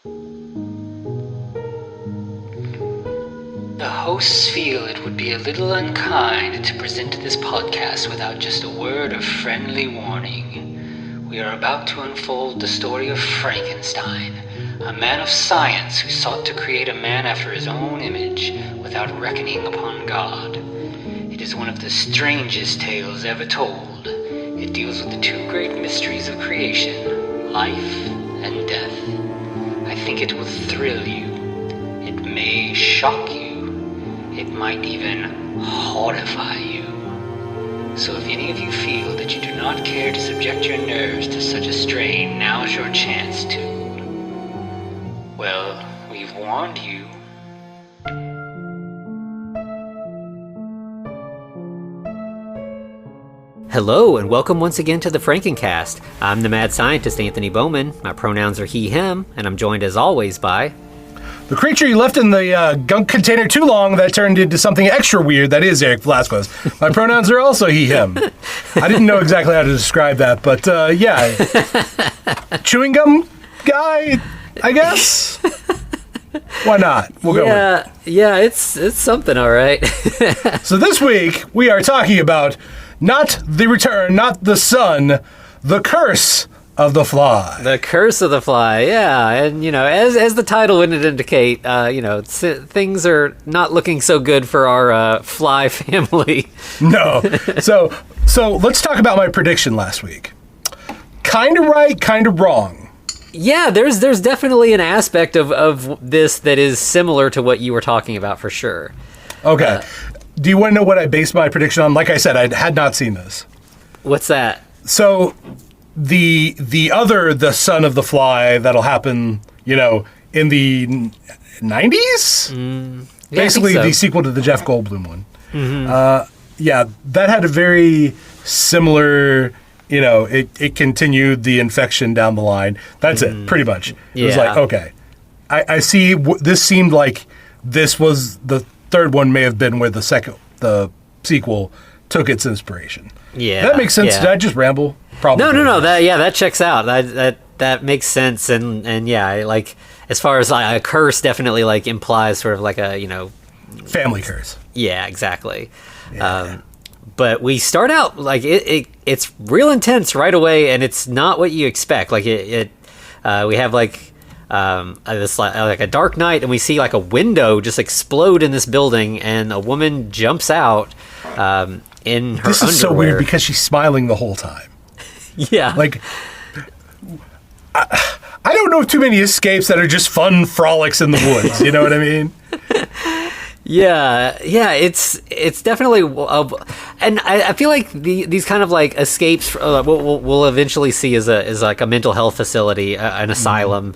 The hosts feel it would be a little unkind to present this podcast without just a word of friendly warning. We are about to unfold the story of Frankenstein, a man of science who sought to create a man after his own image without reckoning upon God. It is one of the strangest tales ever told. It deals with the two great mysteries of creation, life and death. I think it will thrill you. It may shock you. It might even horrify you. So if any of you feel that you do not care to subject your nerves to such a strain, now's your chance to. Well, we've warned you. Hello, and welcome once again to the Frankencast. I'm the mad scientist, Anthony Bowman. My pronouns are he, him, and I'm joined as always by... The creature you left in the gunk container too long that turned into something extra weird, that is Eric Velasquez. My pronouns are also he, him. I didn't know exactly how to describe that, but yeah. Chewing gum guy, I guess? Why not? We'll go with it. Yeah, it's something, all right. So this week, we are talking about not the return, not the sun, the curse of the fly. The curse of the fly, yeah. And, as the title would indicate, things are not looking so good for our fly family. No. So let's talk about my prediction last week. Kind of right, kind of wrong. Yeah, there's definitely an aspect of this that is similar to what you were talking about for sure. Okay. Do you want to know what I based my prediction on? Like I said, I had not seen this. What's that? So the son of the fly that'll happen, in the 90s? Basically the sequel to the Jeff Goldblum one. Mm-hmm. That had a very similar, it continued the infection down the line. That's it, pretty much. It was like, okay, I see, this seemed like this was, the third one may have been where the sequel took its inspiration. Yeah. That makes sense. Yeah. Did I just ramble? Probably. No. That checks out. That makes sense. And yeah, like as far as like, a curse definitely like implies sort of like a, family curse. Yeah, exactly. Yeah. But we start out like it's real intense right away, and it's not what you expect. Like we have like this like a dark night, and we see like a window just explode in this building, and a woman jumps out in her underwear. This is so weird because she's smiling the whole time. Yeah. Like, I don't know of too many escapes that are just fun frolics in the woods. You know what I mean? Yeah, it's definitely, and I feel like these kind of like escapes, what we'll eventually see is like a mental health facility, an asylum.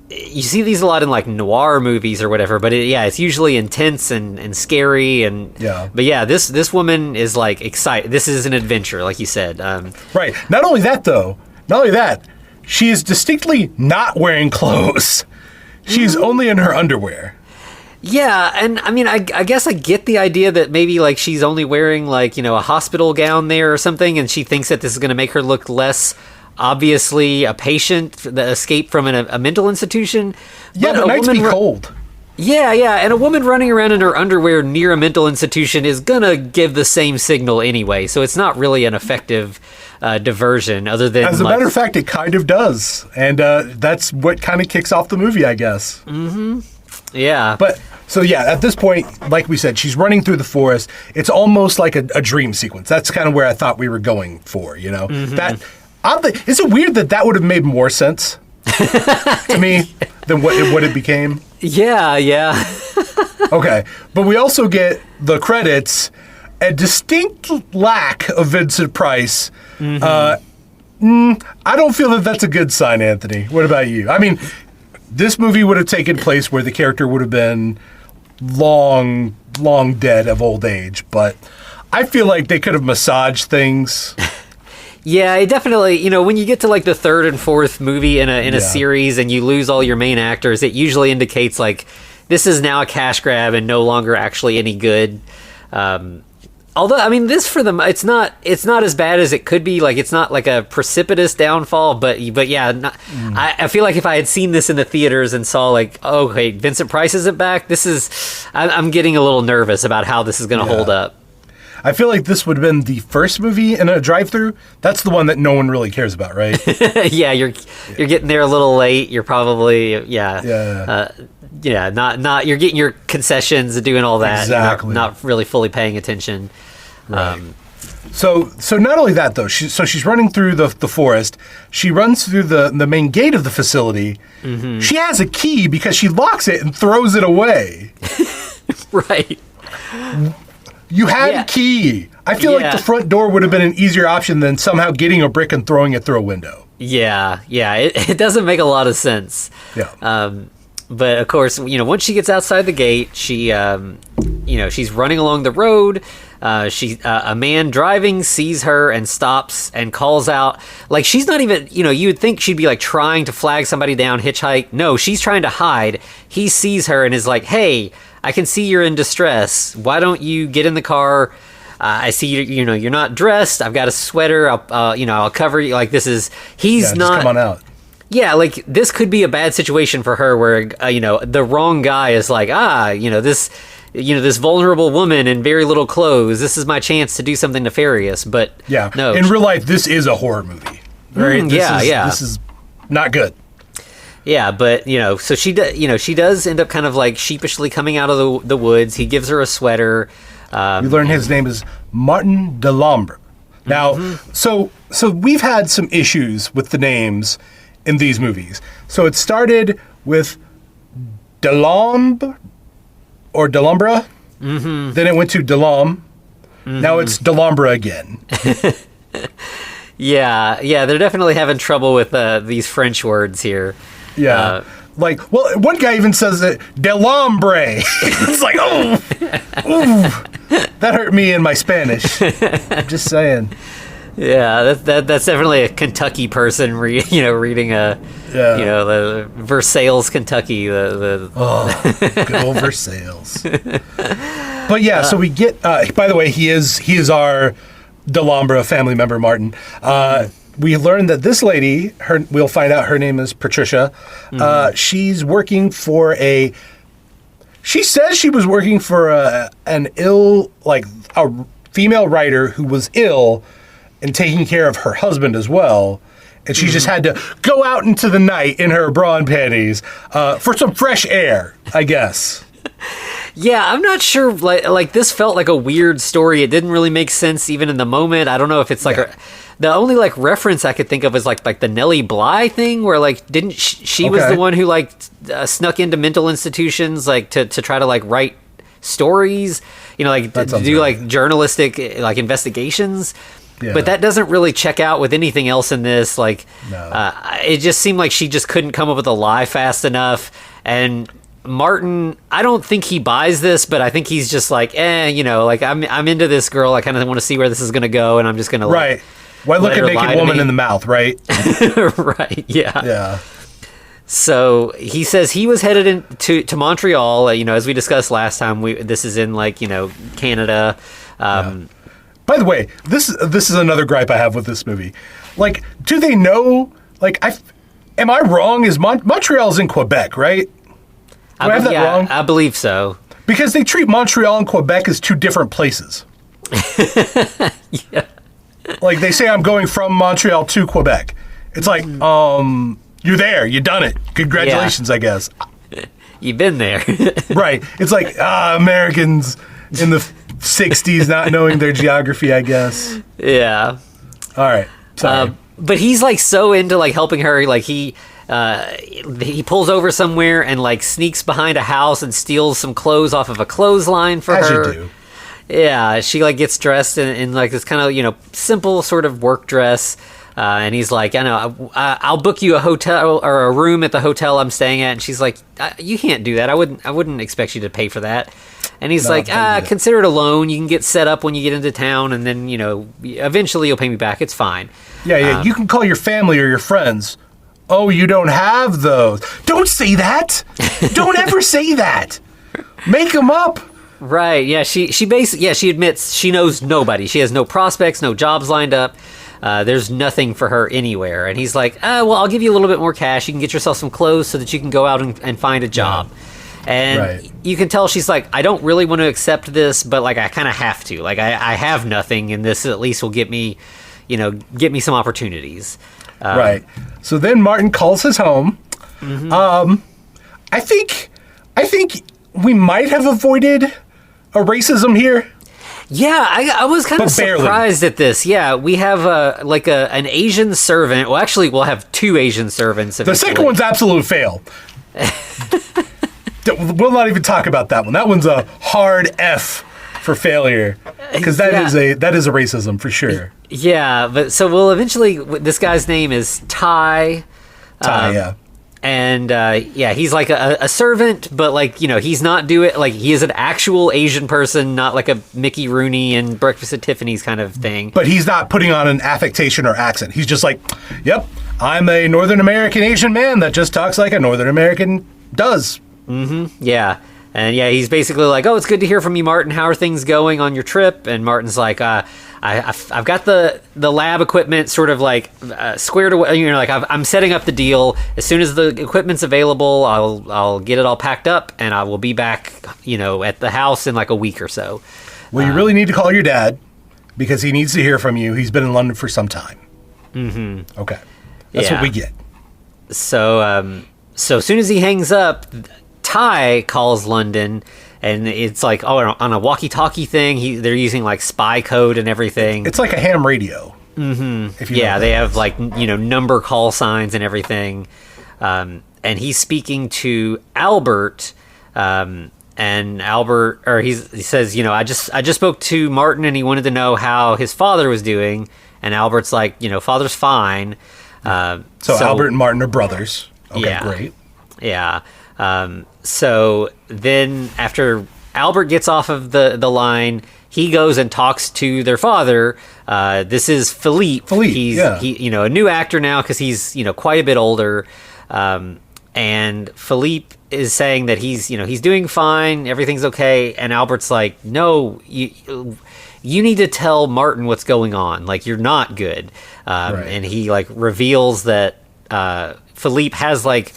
You see these a lot in like noir movies or whatever, but it's usually intense and scary but this woman is like excited. This is an adventure, like you said. Right. Not only that, she is distinctly not wearing clothes. She's only in her underwear. Yeah, and I mean, I guess I get the idea that maybe like she's only wearing like, a hospital gown there or something, and she thinks that this is going to make her look less obviously a patient that escaped from a mental institution. Yeah, but nights be cold. Yeah, and a woman running around in her underwear near a mental institution is gonna give the same signal anyway, so it's not really an effective diversion other than... As a matter of fact, it kind of does, and that's what kind of kicks off the movie, I guess. Mm-hmm. Yeah. But, so yeah, at this point, like we said, she's running through the forest. It's almost like a dream sequence. That's kind of where I thought we were going for, Mm-hmm. That... Is it weird that would have made more sense to me than what it became? Yeah. Okay, but we also get the credits, a distinct lack of Vincent Price. Mm-hmm. I don't feel that that's a good sign, Anthony. What about you? I mean, this movie would have taken place where the character would have been long dead of old age, but I feel like they could have massaged things. Yeah, it definitely, when you get to like the third and fourth movie in a series and you lose all your main actors, it usually indicates like this is now a cash grab and no longer actually any good. Although, I mean, this for them, it's not as bad as it could be. Like, it's not like a precipitous downfall, but yeah, I feel like if I had seen this in the theaters and saw like, oh, okay, Vincent Price isn't back, I'm getting a little nervous about how this is going to hold up. I feel like this would have been the first movie in a drive-through. That's the one that no one really cares about, right? Yeah, you're getting there a little late. You're probably not you're getting your concessions and doing all that. Exactly. Not really fully paying attention. Right. So not only that though, she's running through the forest. She runs through the main gate of the facility. Mm-hmm. She has a key because she locks it and throws it away. Right. You had a key. I feel like the front door would have been an easier option than somehow getting a brick and throwing it through a window. Yeah. It doesn't make a lot of sense. Yeah. But of course, once she gets outside the gate, she, she's running along the road. A man driving sees her and stops and calls out. Like, she's not even, you would think she'd be like trying to flag somebody down, hitchhike. No, she's trying to hide. He sees her and is like, hey, I can see you're in distress. Why don't you get in the car? I see you're not dressed. I've got a sweater. I'll cover you. Like, he's not. Just come on out. Yeah, like, this could be a bad situation for her where, the wrong guy is like, this vulnerable woman in very little clothes, this is my chance to do something nefarious, but no. In real life, this is a horror movie, right? This is not good. Yeah, but, so she does end up kind of like sheepishly coming out of the woods. He gives her a sweater. We learn his name is Martin Delambre. Now, so we've had some issues with the names in these movies. So it started with Delambre or Delambre. Mm-hmm. Then it went to Delambre. Mm-hmm. Now it's Delambre again. Yeah, they're definitely having trouble with these French words here. Yeah. One guy even says it, Delambre. It's like, that hurt me in my Spanish. I'm just saying. Yeah, that's definitely a Kentucky person, reading the Versailles, Kentucky. Good old Versailles. But yeah, so we get. By the way, he is our Delambre family member, Martin. We learned that this lady, we'll find out her name is Patricia. She's working for She says she was working for a female writer who was ill and taking care of her husband as well. And she just had to go out into the night in her bra and panties for some fresh air, I guess. Yeah, I'm not sure. Like this felt like a weird story. It didn't really make sense even in the moment. I don't know if it's like the only like reference I could think of was like the Nellie Bly thing, where like didn't she was the one who like snuck into mental institutions like to try to like write stories, to do like journalistic like investigations. Yeah. But that doesn't really check out with anything else in this. Like, it just seemed like she just couldn't come up with a lie fast enough. And Martin, I don't think he buys this, but I think he's just like, I'm into this girl. I kind of want to see where this is going to go, and I'm just going to right. Why look a naked woman in the mouth, right? Right. Yeah. Yeah. So he says he was headed to Montreal. As we discussed last time, this is in Canada. By the way, this is another gripe I have with this movie. Like, do they know? Like, am I wrong? Is Montreal's in Quebec, right? Do I have that wrong? I believe so. Because they treat Montreal and Quebec as two different places. Yeah. Like, they say I'm going from Montreal to Quebec. It's like, you're there. You done it. Congratulations, I guess. You've been there. Right. It's like, Americans in the 60s not knowing their geography, I guess. Yeah. All right. Sorry. But he's like so into like helping her. Like he pulls over somewhere and like sneaks behind a house and steals some clothes off of a clothesline for her. As you do. Yeah, she like gets dressed in like this kind of simple sort of work dress, and he's like, I know, I'll book you a hotel or a room at the hotel I'm staying at, and she's like, you can't do that. I wouldn't expect you to pay for that. And he's like, consider it a loan. You can get set up when you get into town, and then eventually you'll pay me back. It's fine. Yeah. You can call your family or your friends. Oh, you don't have those. Don't say that. Don't ever say that. Make them up. Right. Yeah. She basically, yeah, she admits she knows nobody. She has no prospects, no jobs lined up. There's nothing for her anywhere. And he's like, well, I'll give you a little bit more cash. You can get yourself some clothes so that you can go out and find a job. And you can tell she's like, I don't really want to accept this, but like I kind of have to. Like I have nothing, and this at least will get me some opportunities. Right. So then Martin calls his home. I think we might have avoided a racism here. Yeah, I was kind of surprised at this. Yeah, we have an Asian servant. Well, actually, we'll have two Asian servants eventually. The second one's absolute fail. We'll not even talk about that one. That one's a hard F for failure, because that is a racism for sure. Yeah, but so we'll eventually. This guy's name is Ty. Yeah. And he's like a servant, but like, he's not he is an actual Asian person, not like a Mickey Rooney and Breakfast at Tiffany's kind of thing. But he's not putting on an affectation or accent. He's just like, yep, I'm a Northern American Asian man that just talks like a Northern American does. Mm-hmm. Yeah. And yeah, he's basically like, oh, it's good to hear from you, Martin. How are things going on your trip? And Martin's like, I've got the lab equipment sort of like squared away. I'm setting up the deal. As soon as the equipment's available, I'll get it all packed up, and I will be back, at the house in like a week or so. Well, you really need to call your dad, because he needs to hear from you. He's been in London for some time. Mm-hmm. Okay. That's what we get. So as soon as he hangs up, Ty calls London, and it's like, on a walkie-talkie thing. They're using like spy code and everything. It's like a ham radio. Mm-hmm. They have like number call signs and everything. And he's speaking to Albert. And Albert, he says, I just spoke to Martin, and he wanted to know how his father was doing. And Albert's like, father's fine. So Albert and Martin are brothers. Okay, great. Yeah. So then after Albert gets off of the line, he goes and talks to their father. This is Philippe. He's a new actor now, because he's quite a bit older. And Philippe is saying that he's doing fine, everything's okay. And Albert's like, no, you need to tell Martin what's going on. Like, you're not good. And he like reveals that Philippe has like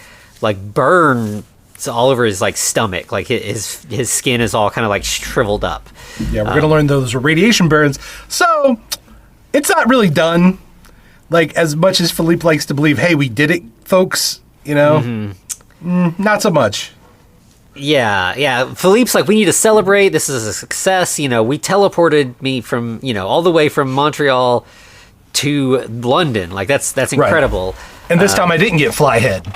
burns all over his like stomach, like his skin is all kind of like shriveled up. Yeah, we're gonna learn those are radiation burns. So it's not really done. Like, as much as Philippe likes to believe, hey, we did it, folks. Not so much. Yeah. Philippe's like, we need to celebrate. This is a success. We teleported me from all the way from Montreal to London. Like that's incredible. Right. And this time I didn't get flyhead.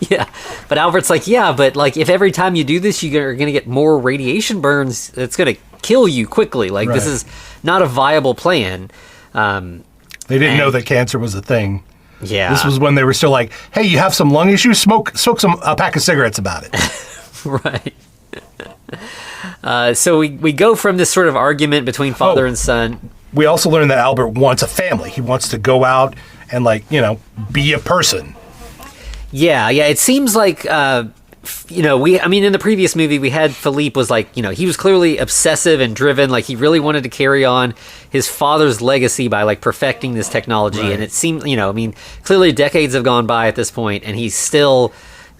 Yeah, but Albert's like, but like if every time you do this you're gonna get more radiation burns, it's gonna kill you quickly. Like this is not a viable plan. They didn't know that cancer was a thing. Yeah, this was when they were still like, hey, you have some lung issues, smoke a pack of cigarettes about it. Right. So we go from this sort of argument between father and son. We also learned that Albert wants a family. He wants to go out and be a person. Yeah. It seems like, in the previous movie, we had Philippe was like, he was clearly obsessive and driven. Like, he really wanted to carry on his father's legacy by, like, perfecting this technology. Right. And it seemed, clearly decades have gone by at this point, and he's still,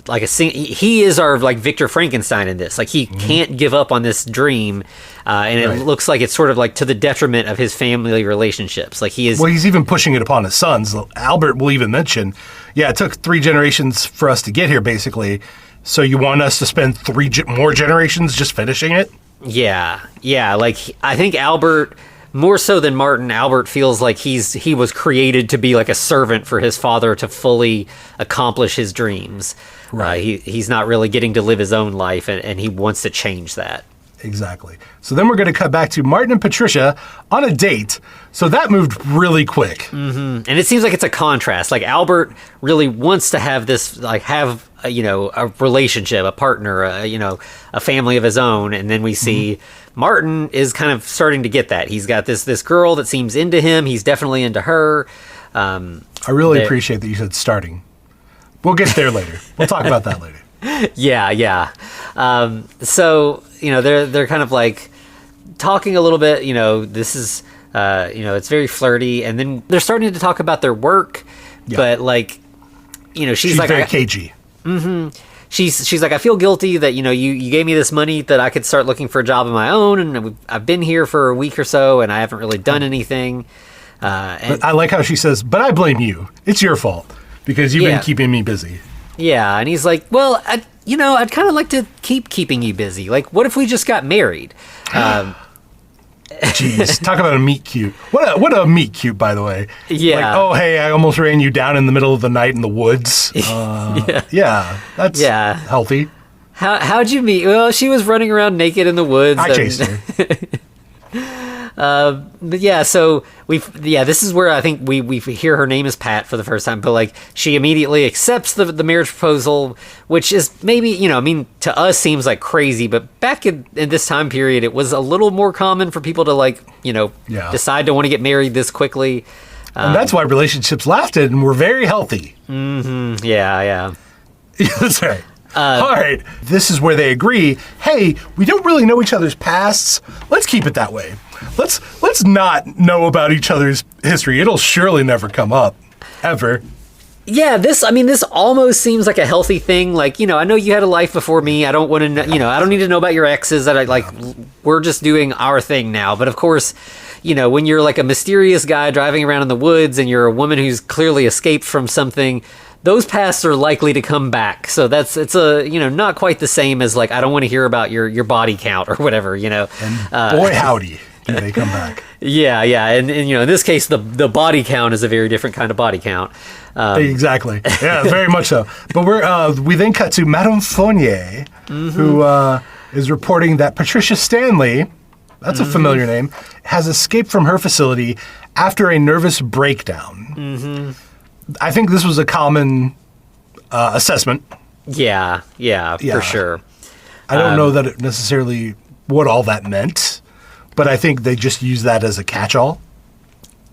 like, he is our, like, Victor Frankenstein in this. Like, he can't give up on this dream, and it looks like it's sort of, like, to the detriment of his family relationships. Like, he is... Well, he's even pushing it upon his sons. Albert will even mention... Yeah, it took 3 generations for us to get here, basically. So you want us to spend 3 more generations just finishing it? Yeah. Like, I think Albert, more so than Martin, Albert feels like he was created to be like a servant for his father to fully accomplish his dreams. Right. He's not really getting to live his own life, and he wants to change that. Exactly. So then we're going to cut back to Martin and Patricia on a date. So that moved really quick. Mm-hmm. And it seems like it's a contrast. Like, Albert really wants to have this, like, a relationship, a partner, a family of his own. And then we see Martin is kind of starting to get that. He's got this girl that seems into him. He's definitely into her. I really appreciate that you said starting. We'll get there later. We'll talk about that later. Yeah. So they're kind of like talking a little bit. This is it's very flirty, and then they're starting to talk about their work, but like she's like very cagey. She's like, I feel guilty that you gave me this money that I could start looking for a job of my own, and I've been here for a week or so, and I haven't really done anything. And I like how she says, but I blame you. It's your fault because you've been keeping me busy. Yeah, and he's like, well, I'd kind of like to keep keeping you busy. Like, what if we just got married? Jeez, talk about a meet cute. What a meet cute, by the way. Yeah. Like, oh, hey, I almost ran you down in the middle of the night in the woods. Yeah, that's healthy. How'd you meet? Well, she was running around naked in the woods. I chased her. But yeah, so this is where I think we hear her name is Pat for the first time, but like she immediately accepts the marriage proposal, which is maybe, to us seems like crazy, but back in this time period, it was a little more common for people to like, decide to want to get married this quickly. And that's why relationships lasted and were very healthy. Mm-hmm. Yeah. That's right. All right, this is where they agree, hey, we don't really know each other's pasts. Let's keep it that way. Let's not know about each other's history. It'll surely never come up, ever. Yeah, this almost seems like a healthy thing. Like, I know you had a life before me. I don't want to know, I don't need to know about your exes. We're just doing our thing now. But of course, when you're like a mysterious guy driving around in the woods and you're a woman who's clearly escaped from something, those pasts are likely to come back. So it's not quite the same as like, I don't want to hear about your body count or whatever, And boy, howdy, do they come back. Yeah. And in this case, the body count is a very different kind of body count. Exactly. Yeah, very much so. But we then cut to Madame Fournier, who is reporting that Patricia Stanley, that's a familiar name, has escaped from her facility after a nervous breakdown. I think this was a common assessment. Yeah, for sure. I don't know that it necessarily what all that meant, but I think they just use that as a catch-all.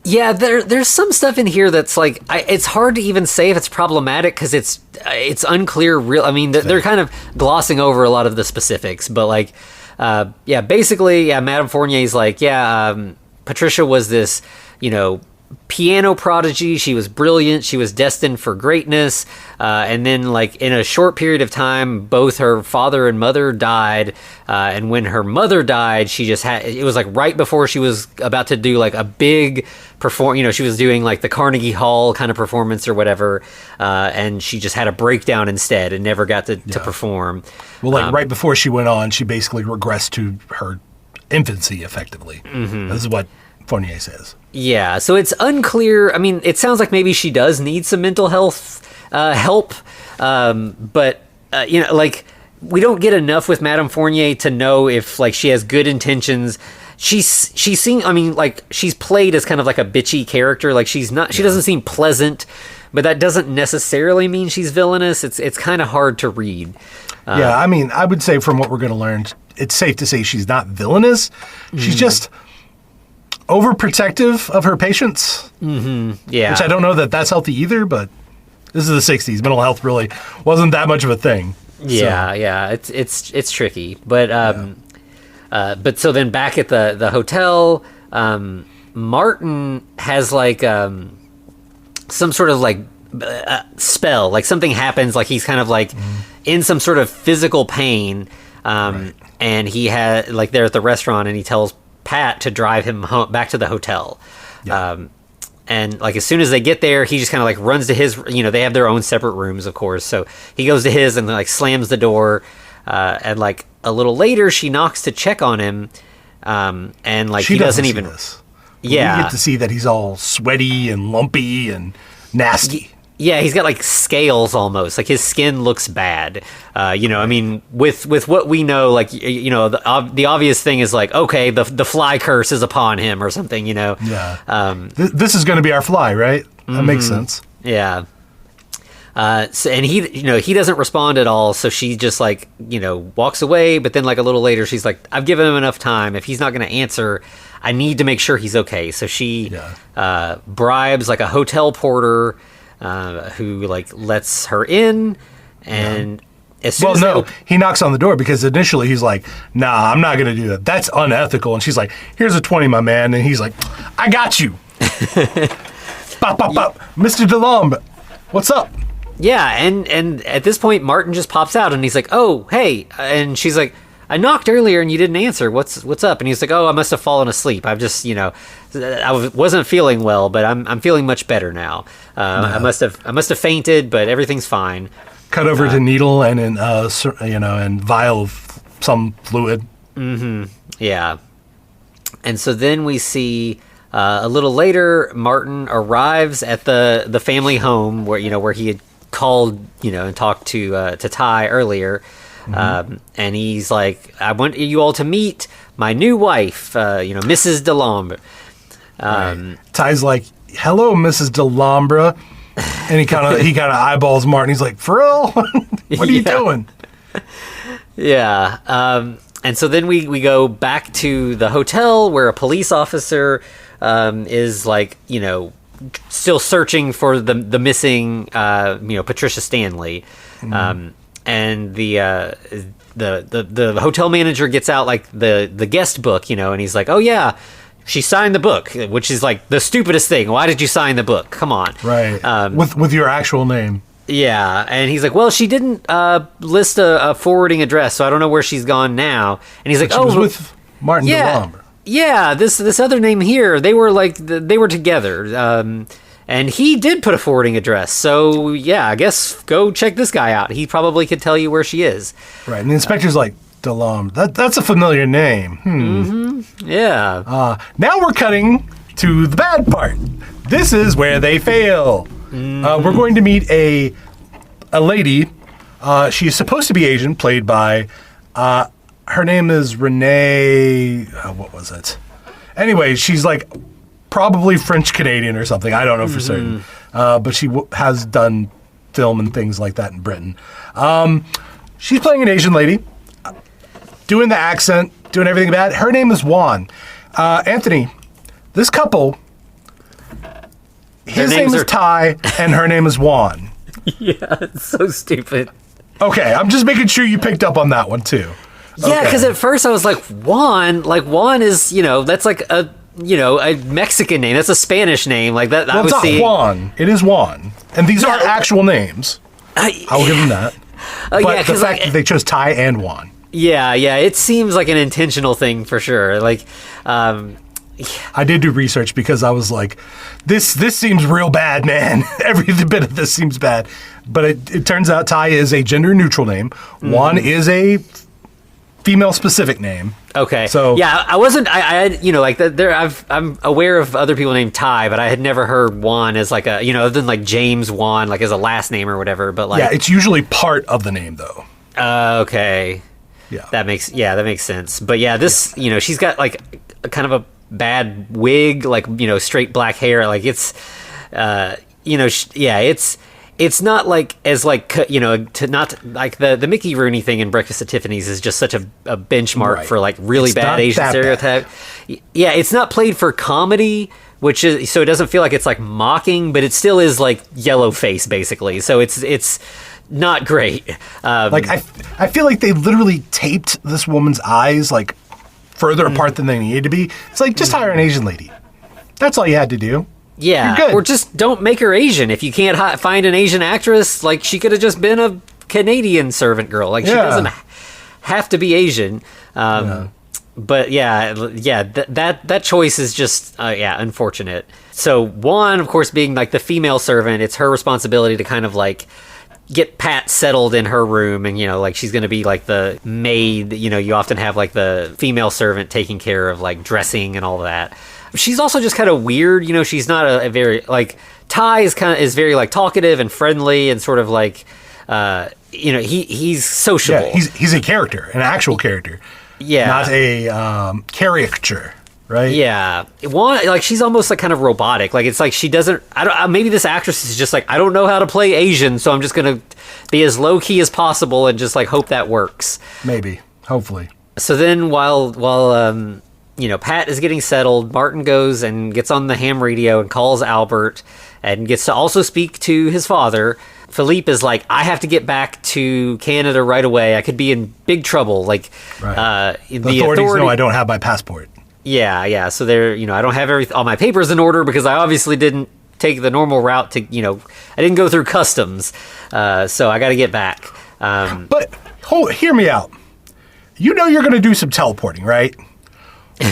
Yeah, there's some stuff in here that's like, it's hard to even say if it's problematic because it's unclear. They're kind of glossing over a lot of the specifics, but like, basically, Madame Fournier's like, Patricia was this, piano prodigy. She was brilliant. She was destined for greatness. And then, like, in a short period of time, both her father and mother died. And when her mother died, it was like right before she was about to do like a big she was doing like the Carnegie Hall kind of performance or whatever. And she just had a breakdown instead and never got to perform. Well, right before she went on, she basically regressed to her infancy, effectively. This is what Fournier says. Yeah, so it's unclear. It sounds like maybe she does need some mental health help, but we don't get enough with Madame Fournier to know if like she has good intentions. She's played as kind of like a bitchy character. Like she doesn't seem pleasant, but that doesn't necessarily mean she's villainous. It's kind of hard to read. I would say from what we're going to learn, it's safe to say she's not villainous. She's just overprotective of her patients. Yeah. Which I don't know that that's healthy either, but this is the 60s. Mental health really wasn't that much of a thing. Yeah. It's tricky. But so then back at the hotel, Martin has like some sort of like spell, like something happens, like he's kind of like in some sort of physical pain. And he had like they're at the restaurant and he tells Pat to drive him home, back to the hotel. And like as soon as they get there, he just kind of like runs to his, they have their own separate rooms, of course. So he goes to his and like slams the door. And like a little later, she knocks to check on him. And like he doesn't even. Yeah. We get to see that he's all sweaty and lumpy and nasty. Yeah, he's got like scales almost. Like his skin looks bad. With what we know, like the obvious thing is like, okay, the fly curse is upon him or something. Yeah. This is going to be our fly, right? That makes sense. Yeah. And he doesn't respond at all. So she just like walks away. But then like a little later, she's like, I've given him enough time. If he's not going to answer, I need to make sure he's okay. So she bribes like a hotel porter. Who like lets her in, and as soon Well, as no, they he knocks on the door because initially he's like, nah, I'm not going to do that. That's unethical. And she's like, here's a 20, my man. And he's like, I got you. Bop, bop, bop. Mr. Delambre, what's up? Yeah, and at this point, Martin just pops out, and he's like, "Oh, hey," and she's like, "I knocked earlier, and you didn't answer. What's up?" And he's like, "Oh, I must have fallen asleep. I've just, wasn't feeling well, but I'm feeling much better now. I must have fainted, but everything's fine." Cut over to needle and in and vial of some fluid. Yeah, and so then we see. A little later, Martin arrives at the family home where he had called and talked to Ty earlier, and he's like, "I want you all to meet my new wife, Mrs. Delambre." Ty's like, "Hello, Mrs. Delambre," and he kind of eyeballs Martin. He's like, "For real? What are you doing?" Yeah. And so then we go back to the hotel where a police officer is like, still searching for the missing, Patricia Stanley. And the hotel manager gets out like the guest book, and he's like, "Oh yeah, she signed the book," which is like the stupidest thing. Why did you sign the book? Come on. Right. With your actual name. Yeah, and he's like, "Well, she didn't list a forwarding address, so I don't know where she's gone now." And he's like, She was with Martin Delambre. Yeah, this other name here, they were together, and he did put a forwarding address. So yeah, I guess go check this guy out. He probably could tell you where she is. Right, and the inspector's like, "Delambre, that's a familiar name." Yeah. Now we're cutting to the bad part. This is where they fail. We're going to meet a lady. She's supposed to be Asian, played by. Her name is Renee. What was it? Anyway, she's like probably French Canadian or something. I don't know for certain. But she has done film and things like that in Britain. She's playing an Asian lady, doing the accent, doing everything bad. Her name is Juan. Anthony, this couple. His name is Ty, and her name is Juan. Yeah, it's so stupid. Okay, I'm just making sure you picked up on that one too. Yeah, because at first I was like, Juan is, that's like a Mexican name. That's a Spanish name. Like that. Well, it's not Juan. It is Juan. And these are actual names. I'll give them that. But the fact that they chose Ty and Juan. Yeah, it seems like an intentional thing for sure. Like, I did do research because I was like, this seems real bad, man. Every bit of this seems bad. But it turns out Ty is a gender-neutral name. Juan is a female-specific name. Okay. So yeah, I wasn't. I like there. I'm aware of other people named Ty, but I had never heard Juan as like a other than like James Juan, like as a last name or whatever. But like, yeah, it's usually part of the name though. Okay. Yeah. That makes sense. But yeah, this she's got like a kind of a bad wig, like straight black hair. Like it's it's not like as like to not like the Mickey Rooney thing in Breakfast at Tiffany's is just such a benchmark for like really it's bad Asian stereotype. Yeah, it's not played for comedy, which is so it doesn't feel like it's like mocking, but it still is like yellow face basically. So it's not great. Like I feel like they literally taped this woman's eyes like further apart than they needed to be. It's like just hire an Asian lady. That's all you had to do. Yeah, or just don't make her Asian. If you can't find an Asian actress, like she could have just been a Canadian servant girl. Like she doesn't have to be Asian. But that choice is just unfortunate. So Juan, of course, being like the female servant, it's her responsibility to kind of like get Pat settled in her room, and like she's going to be like the maid. You often have like the female servant taking care of like dressing and all that. She's also just kind of weird. She's not a very like Ty is very like talkative and friendly and sort of like he's sociable. Yeah, he's a character, an actual character. Yeah, not a caricature, right? Yeah, like she's almost like kind of robotic. Like it's like she doesn't. Maybe this actress is just like, I don't know how to play Asian, so I'm just gonna be as low key as possible and just like hope that works. Maybe, hopefully. So then while Pat is getting settled, Martin goes and gets on the ham radio and calls Albert and gets to also speak to his father. Philippe is like, I have to get back to Canada right away. I could be in big trouble. Like, the authorities know I don't have my passport. Yeah. So they're, I don't have all my papers in order because I obviously didn't take the normal route to, I didn't go through customs. So I got to get back. But hear me out. You're going to do some teleporting, right?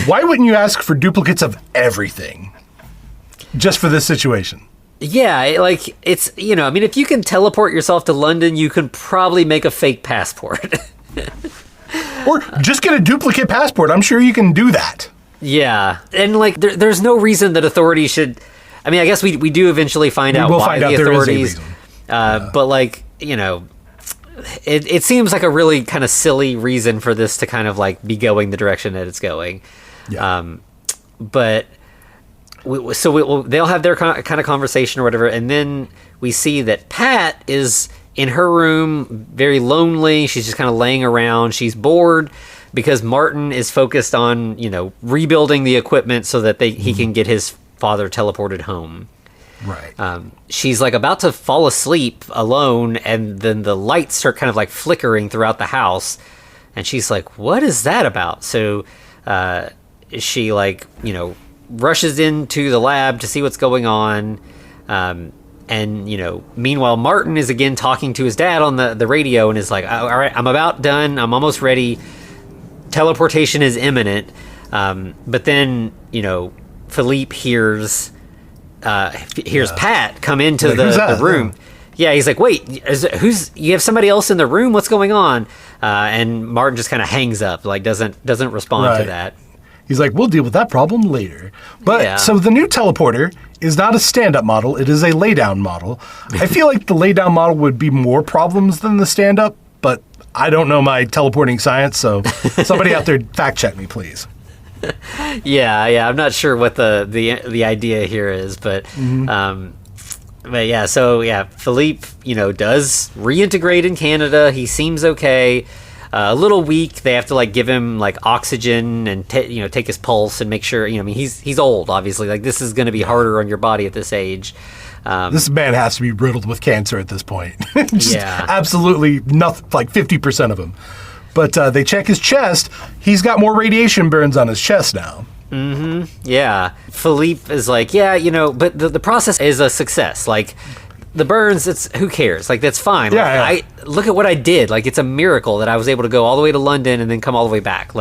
Why wouldn't you ask for duplicates of everything just for this situation? Yeah, it's, if you can teleport yourself to London, you can probably make a fake passport. Or just get a duplicate passport. I'm sure you can do that. Yeah. And, there's no reason that authorities should... I mean, I guess we do eventually find out why the authorities... But, it seems like a really kind of silly reason for this to kind of, be going the direction that it's going. Yeah. But... they'll have their kind of conversation or whatever, and then we see that Pat is in her room, very lonely. She's just kind of laying around. She's bored because Martin is focused on, rebuilding the equipment so that he can get his father teleported home. Right. She's about to fall asleep alone, and then the lights start kind of flickering throughout the house, and she's like, "What is that about?" So she rushes into the lab to see what's going on. And meanwhile, Martin is again talking to his dad on the radio and is like, all right, I'm about done. I'm almost ready. Teleportation is imminent. But then, Philippe hears Pat come into the room. Yeah, he's like, wait, you have somebody else in the room? What's going on? And Martin just kind of hangs up, doesn't respond to that. He's like, we'll deal with that problem later. But so the new teleporter is not a stand-up model. It is a lay-down model. I feel like the lay-down model would be more problems than the stand-up, but I don't know my teleporting science, so somebody out there fact-check me, please. Yeah. I'm not sure what the idea here is, but... But yeah, Philippe, does reintegrate in Canada. He seems okay. A little weak. They have to give him oxygen and take his pulse and make sure. He's old, obviously. This is going to be harder on your body at this age. This man has to be riddled with cancer at this point. Absolutely nothing. 50% of him. But they check his chest. He's got more radiation burns on his chest now. Mm-hmm. Yeah. Philippe is but the process is a success. The burns, who cares? That's fine. I look at what I did. It's a miracle that I was able to go all the way to London and then come all the way back.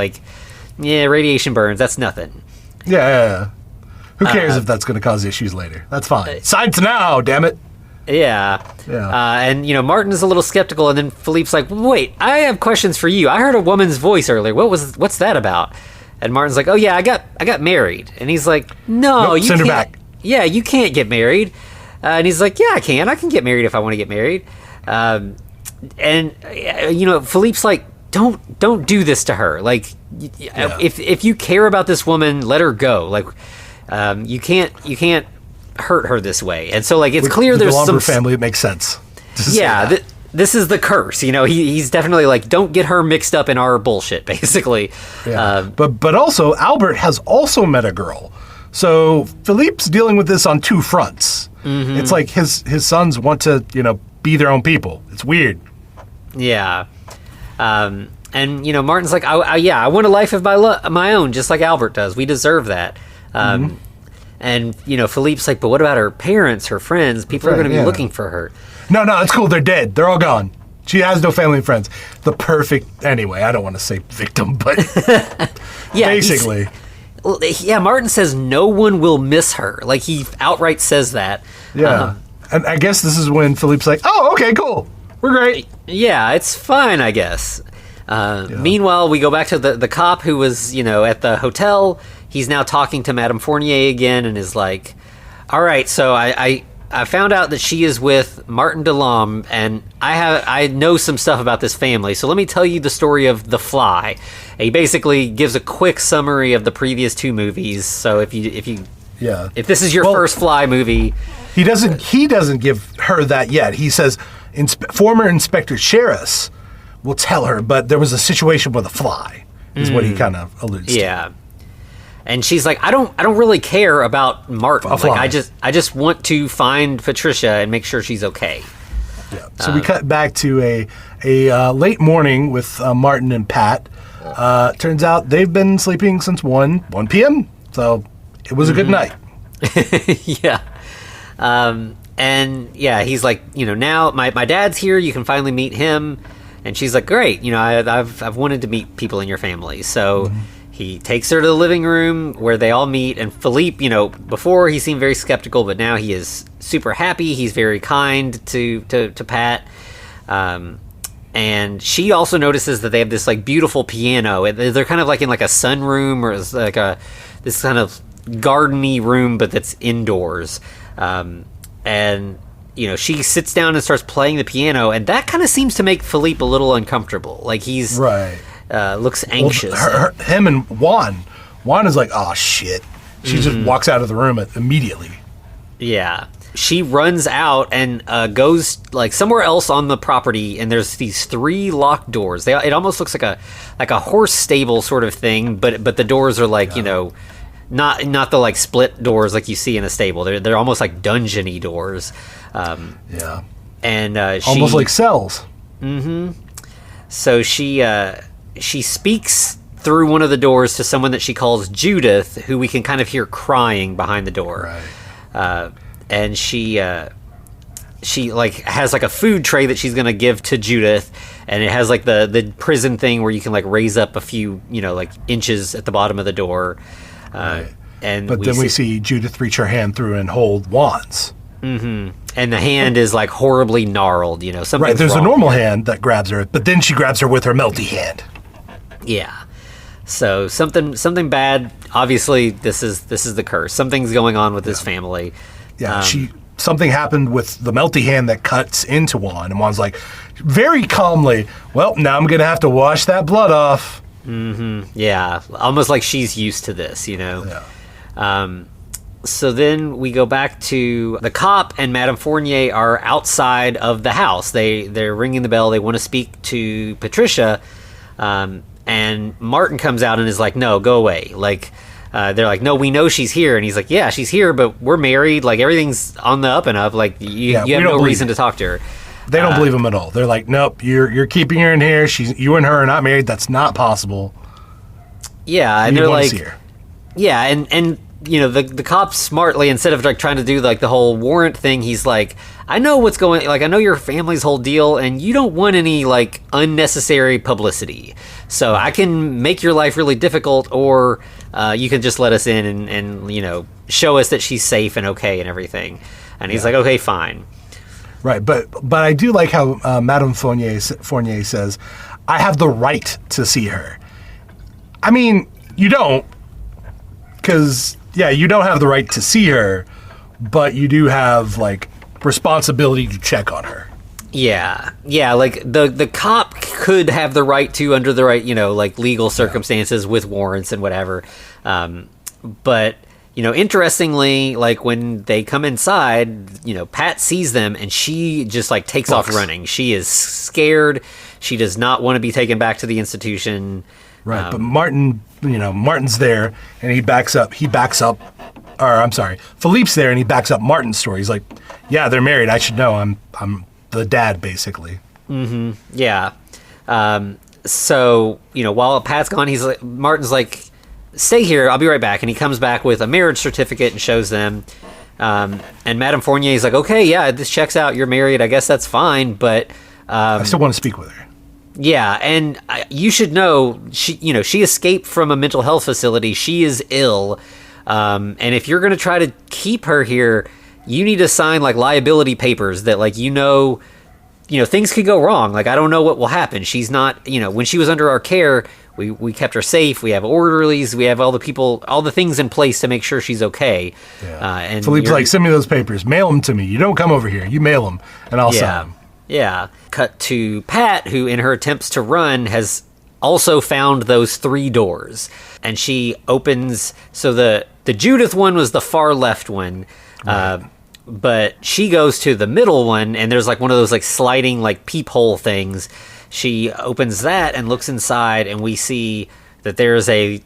Radiation burns, that's nothing. Yeah. Who cares if that's going to cause issues later? That's fine. Science now, damn it. Yeah. And Martin is a little skeptical, and then Philippe's like, wait, I have questions for you. I heard a woman's voice earlier. What's that about? And Martin's like, oh yeah, I got married. And he's like, no, you send can't. Her back. Yeah, you can't get married. And he's like, yeah, I can get married if I want to get married. Philippe's like, don't do this to her. If you care about this woman, let her go. You can't hurt her this way. And so it's clear there's some Delambre family. It makes sense. Yeah, this is the curse. He's definitely don't get her mixed up in our bullshit, basically. Yeah. But also Albert has also met a girl. So Philippe's dealing with this on two fronts. Mm-hmm. It's his sons want to, be their own people. It's weird. Yeah. And, Martin's like, I want a life of my own, just like Albert does. We deserve that. And, Philippe's like, but what about her parents, her friends? People are going to be looking for her. No, it's cool. They're dead. They're all gone. She has no family and friends. The perfect, anyway, I don't want to say victim, but basically. Martin says no one will miss her. He outright says that. Yeah. And I guess this is when Philippe's like, oh, okay, cool. We're great. Yeah, it's fine, I guess. Meanwhile, we go back to the cop who was, at the hotel. He's now talking to Madame Fournier again and is like, all right, so I found out that she is with Martin Delambre, and I know some stuff about this family. So let me tell you the story of The Fly. He basically gives a quick summary of the previous two movies. So if this is your first Fly movie, he doesn't give her that yet. He says former Inspector Sheriff will tell her, but there was a situation with a fly. Is what he kind of alludes to. Yeah. And she's like, I don't really care about Martin. I just want to find Patricia and make sure she's okay. Yeah. So we cut back to a late morning with Martin and Pat. Turns out they've been sleeping since 1 p.m. So it was a good night. Yeah. And yeah, he's like, now my dad's here. You can finally meet him. And she's like, great. I've wanted to meet people in your family. So he takes her to the living room where they all meet. And Philippe, before he seemed very skeptical, but now he is super happy. He's very kind to Pat. And she also notices that they have this like beautiful piano. They're kind of like in like a sunroom, or it's like this kind of gardeny room, but that's indoors. And she sits down and starts playing the piano, and that kind of seems to make Philippe a little uncomfortable. Like he's looks anxious. Well, him and Juan is like, oh shit. She just walks out of the room immediately. Yeah. She runs out and goes like somewhere else on the property, and there's these 3 locked doors. It almost looks like a horse stable sort of thing, but the doors are like not the like split doors like you see in a stable. They're almost like dungeony doors. Yeah, and almost like cells. Mm-hmm. So she speaks through one of the doors to someone that she calls Judith, who we can kind of hear crying behind the door. Right. And she like has like a food tray that she's gonna give to Judith, and it has like the prison thing where you can like raise up a few like inches at the bottom of the door. Right. But then we see Judith reach her hand through and hold Juan's. Mm-hmm. And the hand is like horribly gnarled. Something's right. There's wrong a normal hand that grabs her, but then she grabs her with her melty hand. Yeah. So something bad. Obviously, this is the curse. Something's going on with this family. Yeah. Something happened with the melty hand that cuts into Juan, and Juan's like, very calmly, well, now I'm gonna have to wash that blood off. Mm-hmm. Yeah. Almost like she's used to this. Yeah. So then we go back to the cop and Madame Fournier are outside of the house. They're ringing the bell. They want to speak to Patricia. And Martin comes out and is like, no, go away. Like, they're like, no, we know she's here. And he's like, yeah, she's here, but we're married. Like, everything's on the up and up. Like, you have no reason to talk to her. They don't believe him at all. They're like, nope, you're keeping her in here. You and her are not married. That's not possible. Yeah, and they're like, yeah, and the cop smartly, instead of like trying to do like the whole warrant thing, he's like, I know what's going, like I know your family's whole deal, and you don't want any like unnecessary publicity. So I can make your life really difficult, or you can just let us in and show us that she's safe and okay and everything. And he's like, okay, fine. Right, but I do like how Madame Fournier says, I have the right to see her. I mean, you don't, because, you don't have the right to see her, but you do have, like, responsibility to check on her. Yeah, like, the cop could have the right to, under the right, like, legal circumstances with warrants and whatever, but... interestingly, like when they come inside, Pat sees them and she just like takes off running. She is scared. She does not want to be taken back to the institution. Right. But Martin's there and he backs up, Philippe's there and he backs up Martin's story. He's like, yeah, they're married. I should know. I'm the dad, basically. Mm-hmm. Yeah. So, while Pat's gone, Martin's like, stay here, I'll be right back. And he comes back with a marriage certificate and shows them. And Madame Fournier is like, okay, yeah, this checks out. You're married. I guess that's fine. But I still want to speak with her. Yeah, and you should know, she escaped from a mental health facility. She is ill. And if you're going to try to keep her here, you need to sign like liability papers that like, things could go wrong. Like, I don't know what will happen. She's not, when she was under our care, we kept her safe. We have orderlies. We have all the things in place to make sure she's okay. Yeah. And Philippe's like, send me those papers. Mail them to me. You don't come over here. You mail them, and I'll sign them. Yeah. Cut to Pat, who in her attempts to run has also found those 3 doors. And she opens, so the Judith one was the far left one. Right. But she goes to the middle one, and there's like one of those like sliding like peephole things. She opens that and looks inside, and we see that there's a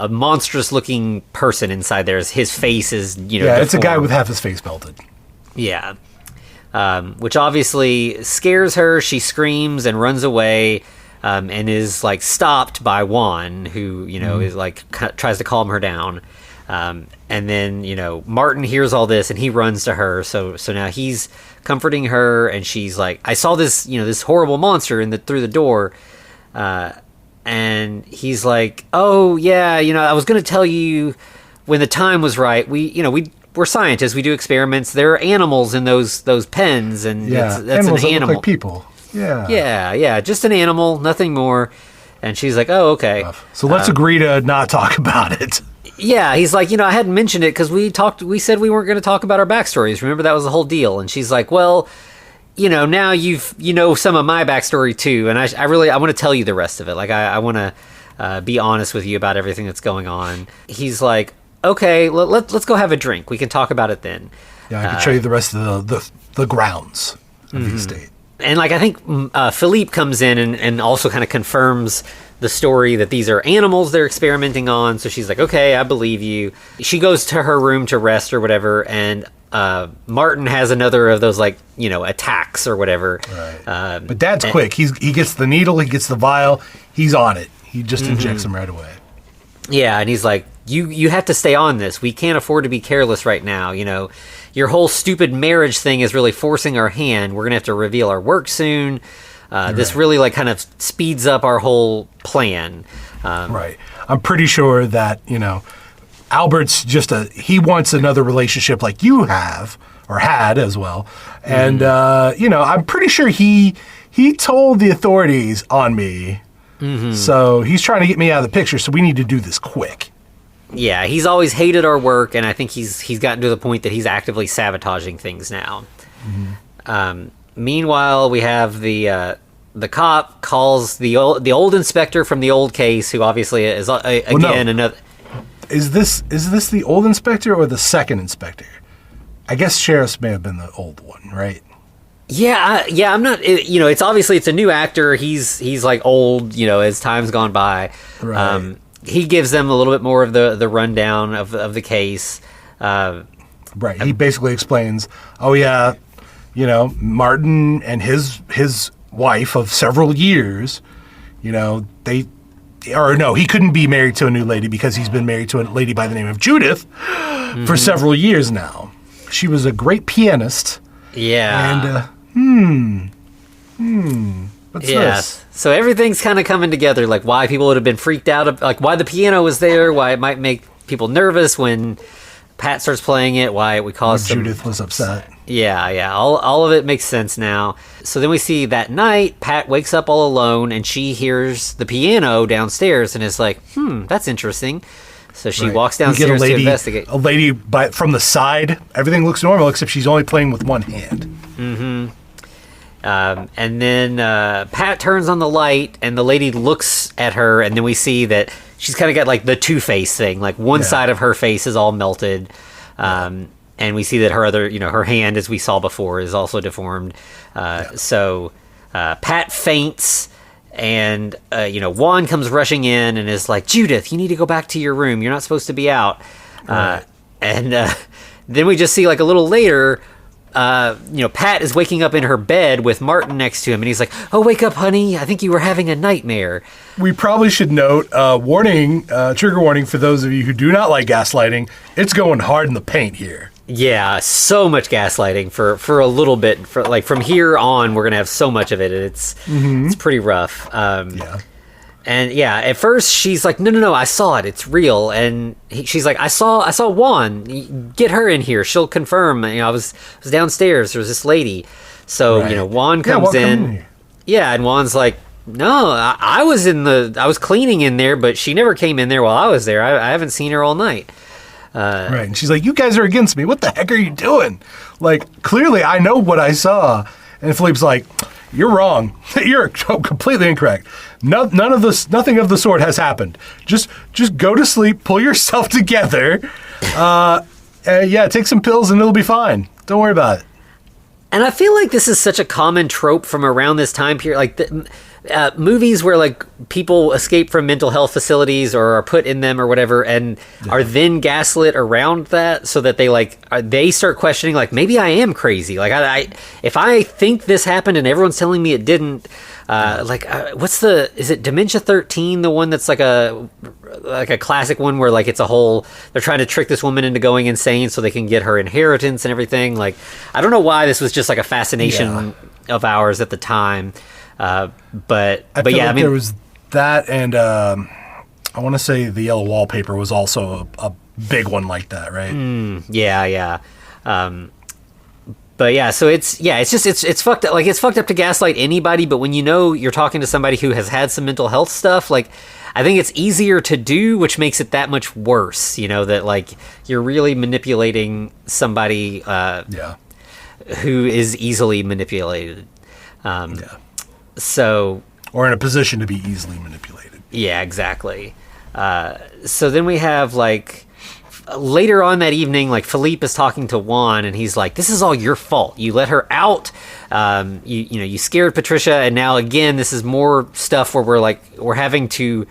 monstrous looking person inside there. His face is, it's a guy with half his face melted. Yeah. which obviously scares her. She screams and runs away, and is like stopped by Juan, who is like tries to calm her down. And then Martin hears all this and he runs to her. So now he's comforting her, and she's like, "I saw this this horrible monster through the door." And he's like, "Oh yeah, I was going to tell you when the time was right. We're scientists. We do experiments. There are animals in those pens, and that's animals an that animal. look like people. Yeah, just an animal, nothing more." And she's like, "Oh, okay. So let's agree to not talk about it." Yeah, he's like, I hadn't mentioned it because we said we weren't going to talk about our backstories. Remember, that was the whole deal. And she's like, "Well, now you've some of my backstory too, and I want to tell you the rest of it. Like, I want to be honest with you about everything that's going on." He's like, "Okay, let's go have a drink. We can talk about it then." Yeah, I can show you the rest of the grounds of the estate. And like, I think Philippe comes in and also kind of confirms the story that these are animals they're experimenting on. So she's like, "Okay, I believe you." She goes to her room to rest or whatever, and Martin has another of those attacks or whatever. Right. But Dad's quick. He gets the needle, he gets the vial, he's on it. He just injects him right away. Yeah, and he's like, you have to stay on this. We can't afford to be careless right now. Your whole stupid marriage thing is really forcing our hand. We're gonna have to reveal our work soon. This really kind of speeds up our whole plan. Right. I'm pretty sure that Albert's just he wants another relationship like you have or had as well, and I'm pretty sure he told the authorities on me. So he's trying to get me out of the picture. So we need to do this quick. Yeah, he's always hated our work, and I think he's gotten to the point that he's actively sabotaging things now. Meanwhile, we have the cop calls the old inspector from the old case, who obviously is another. Is this the old inspector or the second inspector? I guess sheriff's may have been the old one, right? Yeah, I'm not. It's obviously it's a new actor. He's like old, as time's gone by. Right. He gives them a little bit more of the rundown of the case. Right. He basically explains, "Oh yeah, Martin and his wife of several years, he couldn't be married to a new lady because he's been married to a lady by the name of Judith for several years now. She was a great pianist." Yeah. And what's this? So everything's kind of coming together, like why people would have been freaked out, like why the piano was there, why it might make people nervous when Pat starts playing it, why it would cause Judith was upset. Yeah. All of it makes sense now. So then we see that night, Pat wakes up all alone, and she hears the piano downstairs and is like, that's interesting. So she walks downstairs to investigate. A lady from the side. Everything looks normal except she's only playing with one hand. And then Pat turns on the light, and the lady looks at her, and then we see that she's kind of got like the Two-Face thing. Like one side of her face is all melted. And we see that her other, her hand, as we saw before, is also deformed. So Pat faints. And, Juan comes rushing in and is like, "Judith, you need to go back to your room. You're not supposed to be out." And then we just see, like, a little later, Pat is waking up in her bed with Martin next to him. And he's like, "Oh, wake up, honey. I think you were having a nightmare." We probably should note, trigger warning for those of you who do not like gaslighting. It's going hard in the paint here. Yeah, so much gaslighting for a little bit. From here on, we're gonna have so much of it. It's pretty rough. And at first she's like, no, I saw it. It's real. And she's like, I saw Juan. Get her in here. She'll confirm. I was downstairs. There was this lady. So Juan comes in. Yeah, and Juan's like, "No, I was cleaning in there, but she never came in there while I was there. I haven't seen her all night." Right. And she's like, "You guys are against me. What the heck are you doing? Like, clearly I know what I saw." And Philippe's like, "You're wrong. You're completely incorrect. Nothing of the sort has happened. Just go to sleep, pull yourself together. Take some pills and it'll be fine. Don't worry about it." And I feel like this is such a common trope from around this time period. Like, movies where like people escape from mental health facilities or are put in them or whatever, and are then gaslit around that, so that they start questioning, like, maybe I am crazy. Like, if I think this happened and everyone's telling me it didn't. Is it Dementia 13, the one that's like a classic one where like it's a whole, they're trying to trick this woman into going insane so they can get her inheritance and everything. Like, I don't know why this was just like a fascination of ours at the time. But there was that, and I want to say the Yellow Wallpaper was also a big one like that, right? Yeah. But yeah, so it's fucked up. Like, it's fucked up to gaslight anybody, but when you know you're talking to somebody who has had some mental health stuff, like, I think it's easier to do, which makes it that much worse. You know, that like you're really manipulating somebody who is easily manipulated. So, or in a position to be easily manipulated. Yeah, exactly. So then we have like, later on that evening, like, Philippe is talking to Juan, and he's like, "This is all your fault. You let her out. You scared Patricia, and now again, this is more stuff where we're having to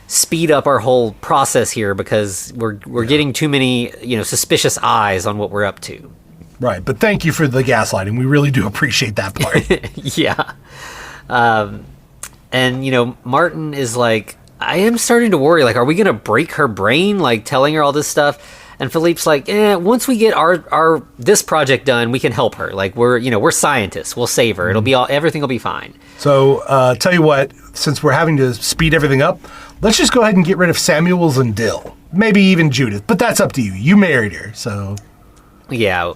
speed up our whole process here because we're getting too many suspicious eyes on what we're up to." Right, but thank you for the gaslighting. We really do appreciate that part. Yeah. And Martin is like, "I am starting to worry, like, are we going to break her brain, like, telling her all this stuff?" And Philippe's like, once we get our this project done, we can help her. Like, we're scientists. We'll save her. It'll be everything will be fine. So, tell you what, since we're having to speed everything up, let's just go ahead and get rid of Samuels and Dill. Maybe even Judith, but that's up to you. You married her, so... Yeah,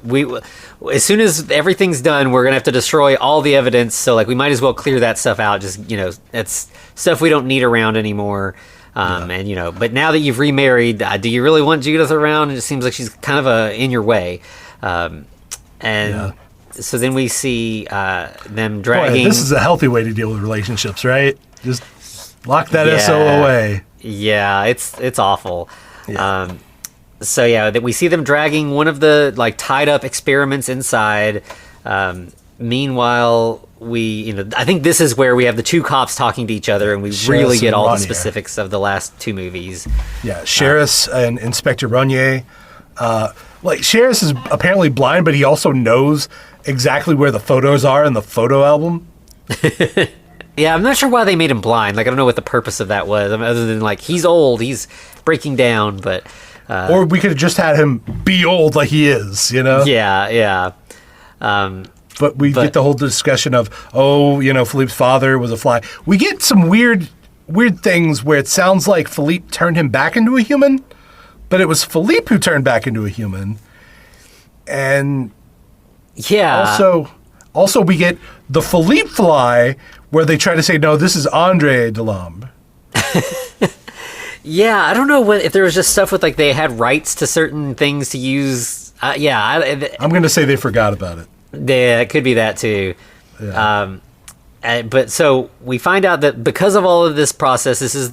as soon as everything's done, we're going to have to destroy all the evidence, so, like, we might as well clear that stuff out. Just, that's stuff we don't need around anymore. And, but now that you've remarried, do you really want Judith around? It seems like she's kind of in your way. So then we see them dragging... Boy, this is a healthy way to deal with relationships, right? Just lock that SO away. Yeah, it's awful. Yeah. So yeah, that we see them dragging one of the like tied up experiments inside. Meanwhile, I think this is where we have the two cops talking to each other, and we really get all the specifics of the last two movies. Yeah, Sheris and Inspector Ronier. Sheris is apparently blind, but he also knows exactly where the photos are in the photo album. Yeah, I'm not sure why they made him blind. Like, I don't know what the purpose of that was, other than like he's old, he's breaking down, but. Or we could have just had him be old like he is, Yeah. But we get the whole discussion of, Philippe's father was a fly. We get some weird things where it sounds like Philippe turned him back into a human, but it was Philippe who turned back into a human. And also we get the Philippe fly where they try to say, no, this is Andre Delambre. Yeah, I don't know if there was just stuff with like they had rights to certain things to use. I'm going to say they forgot about it. Yeah, it could be that too. Yeah. But so we find out that because of all of this process, this is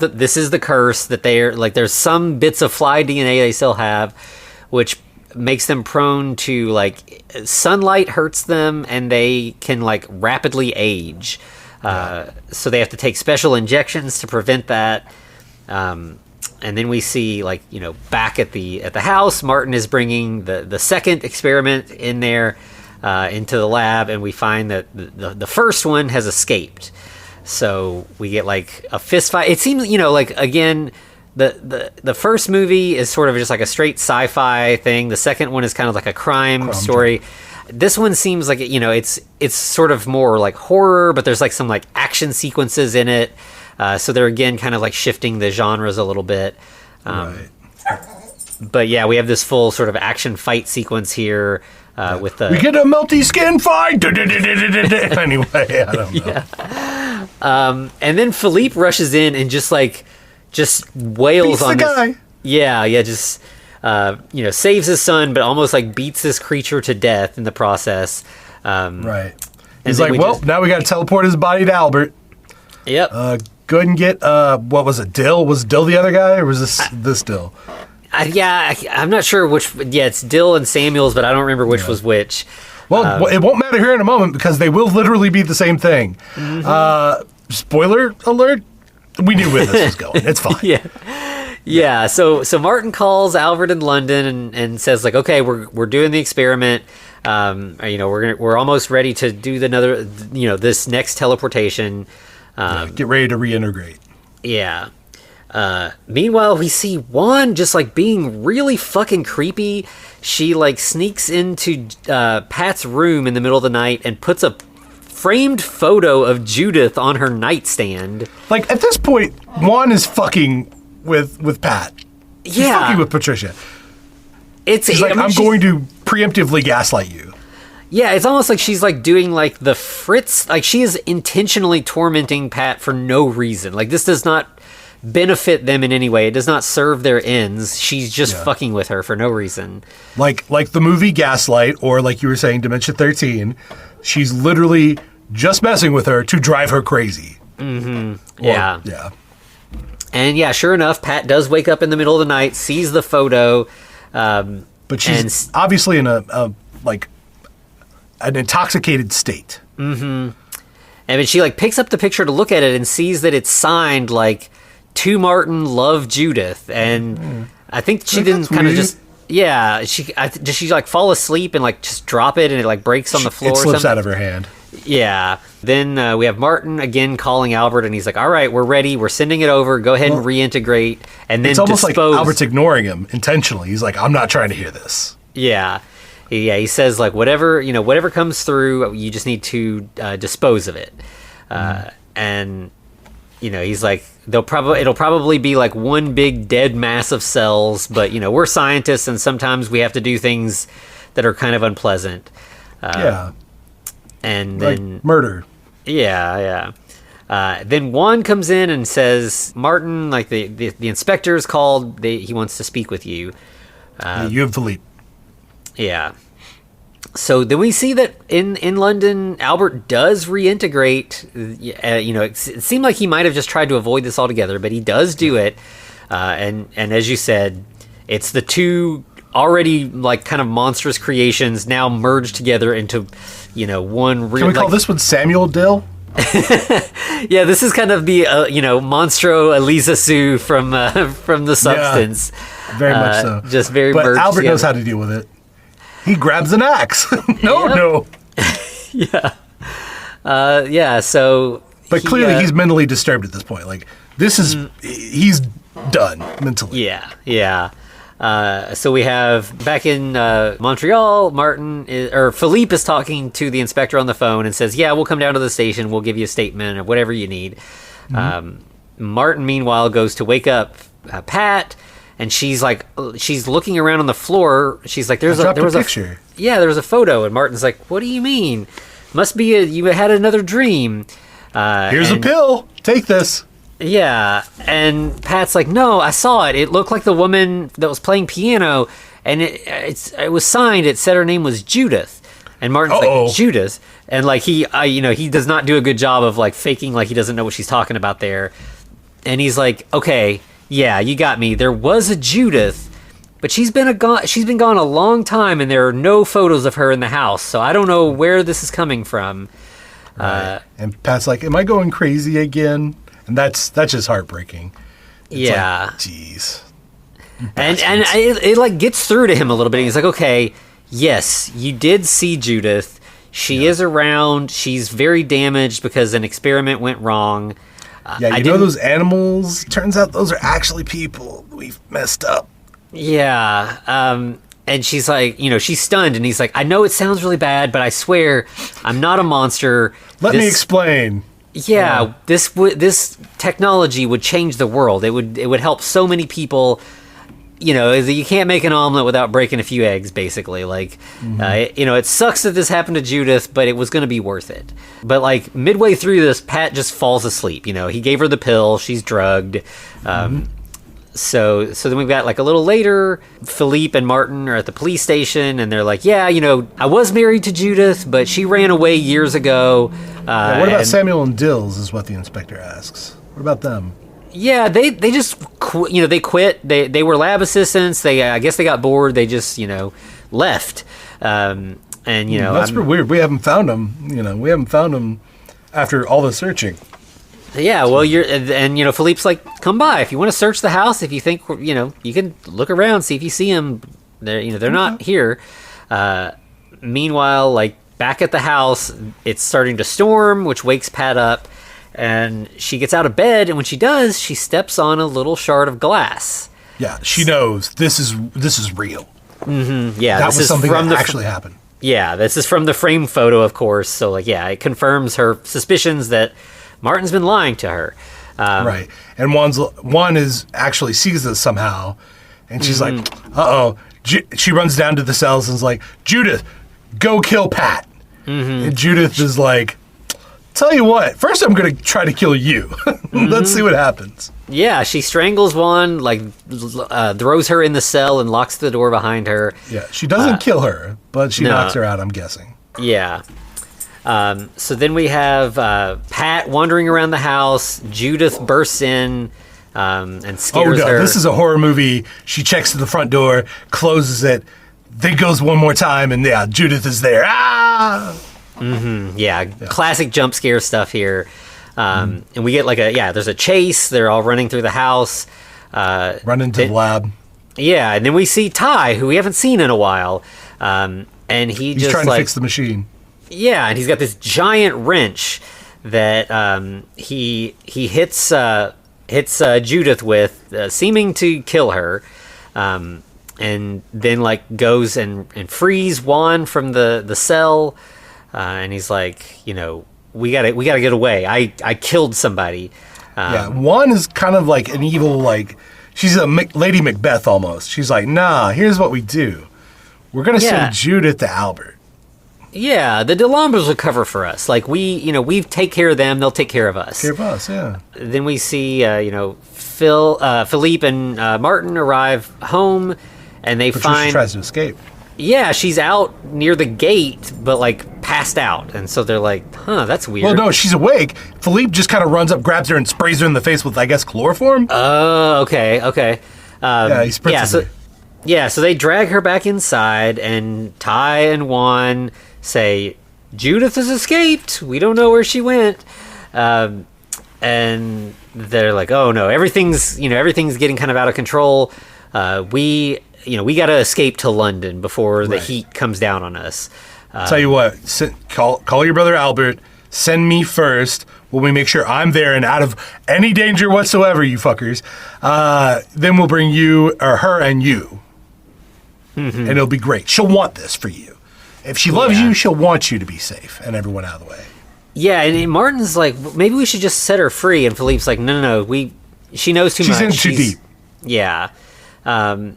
the curse that they're like. There's some bits of fly DNA they still have, which makes them prone to like sunlight hurts them, and they can like rapidly age. So they have to take special injections to prevent that. And then we see back at the house, Martin is bringing the second experiment in there into the lab, and we find that the first one has escaped. So we get like a fist fight. It seems again the first movie is sort of just like a straight sci-fi thing. The second one is kind of like a crime story. This one seems like it's sort of more like horror, but there's like some like action sequences in it. So they're again kind of like shifting the genres a little bit. Right. But yeah, we have this full sort of action fight sequence here with the... We get a melty skin fight! Anyway, I don't know. Yeah. And then Philippe rushes in and just wails on the this... guy. Yeah, just... saves his son, but almost like beats this creature to death in the process. Right. He's like, now we got to teleport his body to Albert. Yep. Go ahead and get, what was it, Dill? Was Dill the other guy, or was this Dill? I'm not sure which. Yeah, it's Dill and Samuels, but I don't remember which was which. Well, it won't matter here in a moment because they will literally be the same thing. Mm-hmm. spoiler alert, we knew where this was going. It's fine. Yeah. So Martin calls Albert in London and says like, okay, we're doing the experiment. We're almost ready to do this next teleportation. Get ready to reintegrate. Yeah. Meanwhile, we see Juan just like being really fucking creepy. She like sneaks into Pat's room in the middle of the night and puts a framed photo of Judith on her nightstand. Like at this point, Juan is fucking with Pat. He's fucking with Patricia. He's like, I'm going to preemptively gaslight you. Yeah, it's almost like she's like doing like the Fritz, like she is intentionally tormenting Pat for no reason. Like this does not benefit them in any way. It does not serve their ends. She's just fucking with her for no reason. Like the movie Gaslight, or like you were saying, Dimension 13, she's literally just messing with her to drive her crazy. Mm-hmm. Yeah. Yeah. And yeah, sure enough, Pat does wake up in the middle of the night, sees the photo. But she's obviously in an intoxicated state. Mm-hmm. And then she like picks up the picture to look at it and sees that it's signed like to Martin, love Judith. And I think she didn't kind of just she like fall asleep and like just drop it and it like breaks on the floor. It or slips something. out of her hand. Yeah. Then we have Martin again calling Albert, and he's like, all right, we're ready. We're sending it over. Go ahead and reintegrate. And then it's almost like Albert's ignoring him intentionally. He's like, I'm not trying to hear this. Yeah. Yeah, he says, like, whatever comes through, you just need to dispose of it. And, he's like, it'll probably be like one big dead mass of cells, but, we're scientists, and sometimes we have to do things that are kind of unpleasant. And then like murder. Yeah. Then Juan comes in and says, Martin, like the inspector's called. He wants to speak with you. You and Philippe. Yeah. So then we see that in London, Albert does reintegrate. It seemed like he might have just tried to avoid this altogether, but he does do it. And as you said, it's the two already like kind of monstrous creations now merged together into one real. Can we call this one Samuel Dill? Yeah, this is kind of the Monstro Elisa Sue from The Substance. Yeah, very much so. Just very. But merged Albert together. knows how to deal with it. He grabs an axe. No. Yeah. So. But clearly he's mentally disturbed at this point. Like this is he's done mentally. Yeah. So we have back in Montreal, Philippe is talking to the inspector on the phone and says, yeah, we'll come down to the station. We'll give you a statement or whatever you need. Martin, meanwhile, goes to wake up Pat, and she's looking around on the floor. She's like, there was a picture. There was a photo. And Martin's like, what do you mean? Must be you had another dream. Here's a pill. Take this. Yeah, and Pat's like, no, I saw it. It looked like the woman that was playing piano, and it was signed. It said her name was Judith. And Martin's like, Judith? And like he does not do a good job of like faking like he doesn't know what she's talking about there. And he's like, okay, yeah, you got me. There was a Judith, but she's been gone a long time, and there are no photos of her in the house. So I don't know where this is coming from. Right. And Pat's like, am I going crazy again? And that's just heartbreaking. It's like, jeez. And it like gets through to him a little bit. He's like, okay, yes, you did see Judith. She is around. She's very damaged because an experiment went wrong. Yeah, you know those animals? Turns out those are actually people. We've messed up. Yeah. And she's like, she's stunned. And he's like, I know it sounds really bad, but I swear I'm not a monster. Let me explain. Yeah, this technology would change the world. It would help so many people. You can't make an omelet without breaking a few eggs, basically. Like, it sucks that this happened to Judith, but it was going to be worth it. But like midway through this, Pat just falls asleep. He gave her the pill. She's drugged. So then we've got like a little later, Philippe and Martin are at the police station, and they're like, yeah, I was married to Judith, but she ran away years ago. What about Samuel and Dills is what the inspector asks. What about them? Yeah, they just they quit. They were lab assistants. I guess they got bored. They just left. And that's weird. We haven't found them. We haven't found them after all the searching. Yeah, well, and Philippe's like, come by if you want to search the house. If you think you can look around, see if you see them. They're not here. Meanwhile, like back at the house, it's starting to storm, which wakes Pat up, and she gets out of bed. And when she does, she steps on a little shard of glass. Yeah, she knows this is real. Mm-hmm. Yeah, that was something that actually happened. Yeah, this is from the frame photo, of course. So, like, yeah, it confirms her suspicions that Martin's been lying to her. Right. And Juan actually sees this somehow, and she's like, uh-oh. She runs down to the cells and is like, Judith, go kill Pat. Mm-hmm. And Judith is like, tell you what, first I'm going to try to kill you. Let's see what happens. Yeah, she strangles Juan, like throws her in the cell and locks the door behind her. Yeah, she doesn't kill her, but she knocks her out, I'm guessing. Yeah. So then we have Pat wandering around the house. Judith bursts in and scares her. This is a horror movie. She checks to the front door, closes it, then goes one more time, and yeah, Judith is there. Ah! Mm-hmm. Yeah, classic jump scare stuff here. And we get there's a chase. They're all running through the house. Run into the lab. Yeah, and then we see Ty, who we haven't seen in a while. And he's trying to fix the machine. Yeah, and he's got this giant wrench that he hits Judith with, seeming to kill her. And then like goes and frees Juan from the cell. And he's like, we gotta get away. I killed somebody. Juan is kind of like an evil, like she's a Lady Macbeth almost. She's like, nah, here's what we do. We're gonna send Judith to Albert. Yeah, the Delambres will cover for us. Like we take care of them, they'll take care of us. Care of us, yeah. Then we see Philippe and Martin arrive home, and they Patricia find tries to escape. Yeah, she's out near the gate, but like passed out, and so they're like, "Huh, that's weird." Well, no, she's awake. Philippe just kind of runs up, grabs her, and sprays her in the face with, I guess, chloroform. Oh, okay. He spritzes her. So they drag her back inside, and Ty and Juan say, "Judith has escaped. We don't know where she went." And they're like, "Oh no, everything's getting kind of out of control. We got to escape to London before the heat comes down on us." Tell you what, call your brother Albert, send me first, when we make sure I'm there and out of any danger whatsoever, you fuckers. Then we'll bring you, or her and you. Mm-hmm. And it'll be great. She'll want this for you. If she loves you, she'll want you to be safe and everyone out of the way. Yeah, and Martin's like, maybe we should just set her free. And Philippe's like, no, she knows too much. She's in too deep. Yeah. And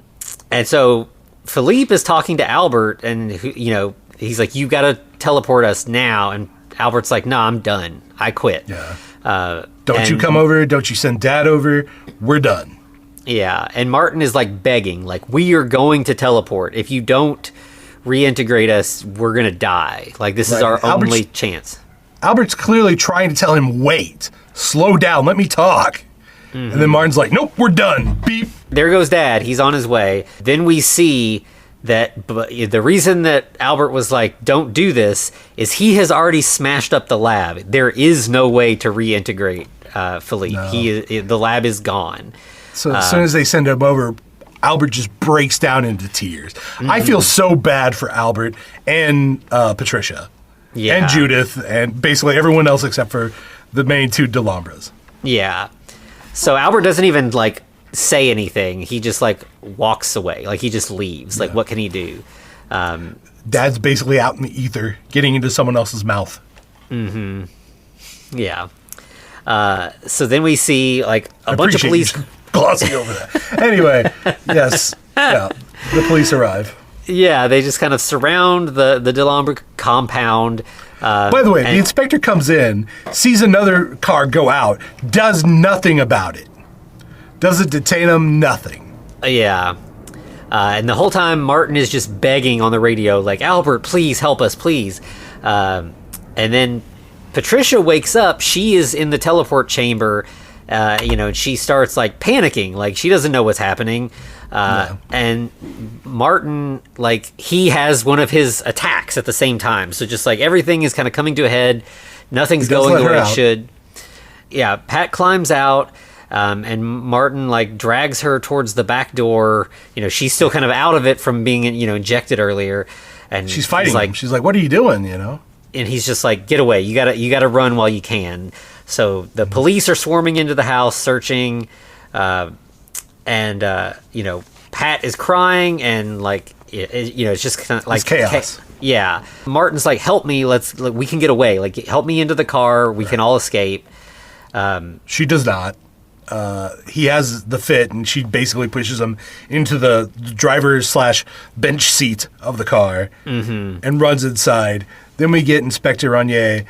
so Philippe is talking to Albert, and he's like, "You got to teleport us now." And Albert's like, "No, I'm done. I quit." Yeah. Don't you come over? Don't you send Dad over? We're done. Yeah. And Martin is like begging, like, "We are going to teleport. If you don't reintegrate us, we're gonna die. Like, this is our only chance." Albert's clearly trying to tell him, "Wait, slow down. Let me talk." Mm-hmm. And then Martin's like, "Nope, we're done. Beep." There goes Dad. He's on his way. Then we see that the reason that Albert was like, "Don't do this," is he has already smashed up the lab. There is no way to reintegrate Philippe. No. The lab is gone. So as soon as they send him over, Albert just breaks down into tears. Mm-hmm. I feel so bad for Albert and Patricia and Judith and basically everyone else except for the main two Delambres. Yeah. So Albert doesn't even like say anything. He just like walks away. Like he just leaves. Like what can he do? Dad's basically out in the ether, getting into someone else's mouth. Mm-hmm. Yeah. So then we see like a bunch of police glossing over that. Anyway, yes. Yeah. The police arrive. Yeah, they just kind of surround the Delambre compound. By the way, the inspector comes in, sees another car go out, does nothing about it. Doesn't detain him, nothing. Yeah. And the whole time, Martin is just begging on the radio, like, "Albert, please help us, please." And then Patricia wakes up. She is in the teleport chamber, and she starts, like, panicking. Like, she doesn't know what's happening. And Martin, like, he has one of his attacks at the same time. So just, like, everything is kind of coming to a head. Nothing's going the way it should. Pat climbs out, and Martin like drags her towards the back door. She's still kind of out of it from being injected earlier, and she's fighting him. She's like, "What are you doing?" And he's just like, "Get away! You gotta run while you can." So the police are swarming into the house, searching, and Pat is crying, and like it's just kind of like it's chaos. Yeah, Martin's like, "Help me! We can get away! Like, help me into the car. We can all escape." She does not. He has the fit, and she basically pushes him into the driver's/bench seat of the car and runs inside. Then we get Inspector Ranier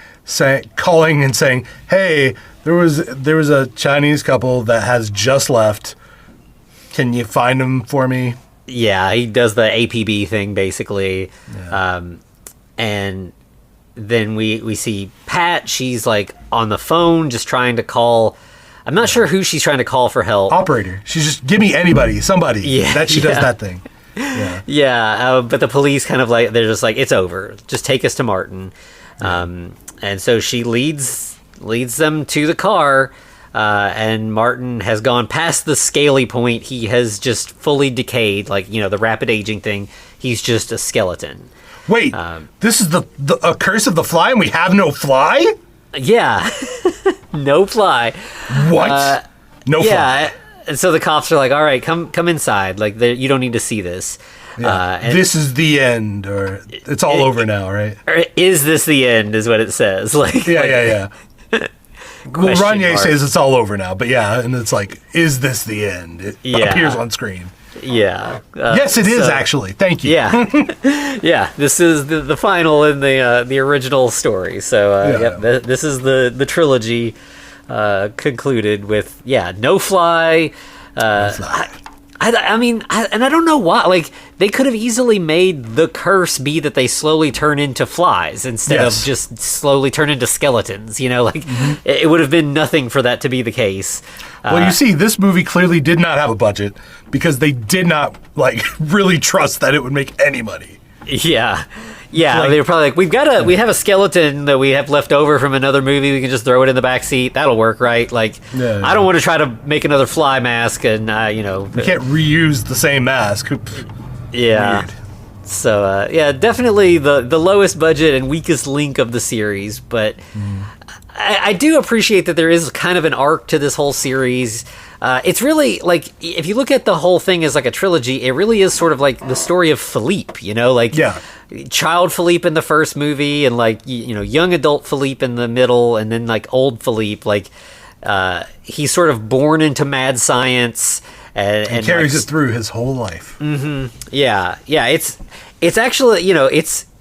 calling and saying, "Hey, there was a Chinese couple that has just left. Can you find them for me?" Yeah, he does the APB thing basically, and then we see Pat. She's like on the phone, just trying to call. I'm not sure who she's trying to call for help. Operator. She's just, give me anybody, somebody. Yeah, that she does that thing. But the police kind of like, they're just like, it's over. Just take us to Martin. And so she leads them to the car, and Martin has gone past the scaly point. He has just fully decayed, like, the rapid aging thing. He's just a skeleton. Wait, this is a curse of the fly, and we have no fly? Yeah. No fly. What? No fly. Yeah. And so the cops are like, all right, come inside. Like, you don't need to see this. Yeah. This is the end, or it's all over now, right? Or is this the end, is what it says. Like, yeah. Well, Ranier says it's all over now, but and it's like, is this the end? It appears on screen. Yeah. Yes, it is, actually. Thank you. Yeah. Yeah, this is the final in the original story. So, this is the trilogy concluded with, no fly. I mean, I don't know why. Like, they could have easily made the curse be that they slowly turn into flies instead of just slowly turn into skeletons. It would have been nothing for that to be the case. Well, you see, this movie clearly did not have a budget because they did not really trust that it would make any money. Yeah. Yeah, they were probably like, we have a skeleton that we have left over from another movie. We can just throw it in the back seat. That'll work, right? Like, I don't want to try to make another fly mask, and we can't reuse the same mask. Yeah. Weird. So definitely the lowest budget and weakest link of the series, but I do appreciate that there is kind of an arc to this whole series. It's really like, if you look at the whole thing as like a trilogy, it really is sort of like the story of Philippe, child Philippe in the first movie, and like, young adult Philippe in the middle, and then like old Philippe, like, he's sort of born into mad science and carries it through his whole life. Yeah. It's actually,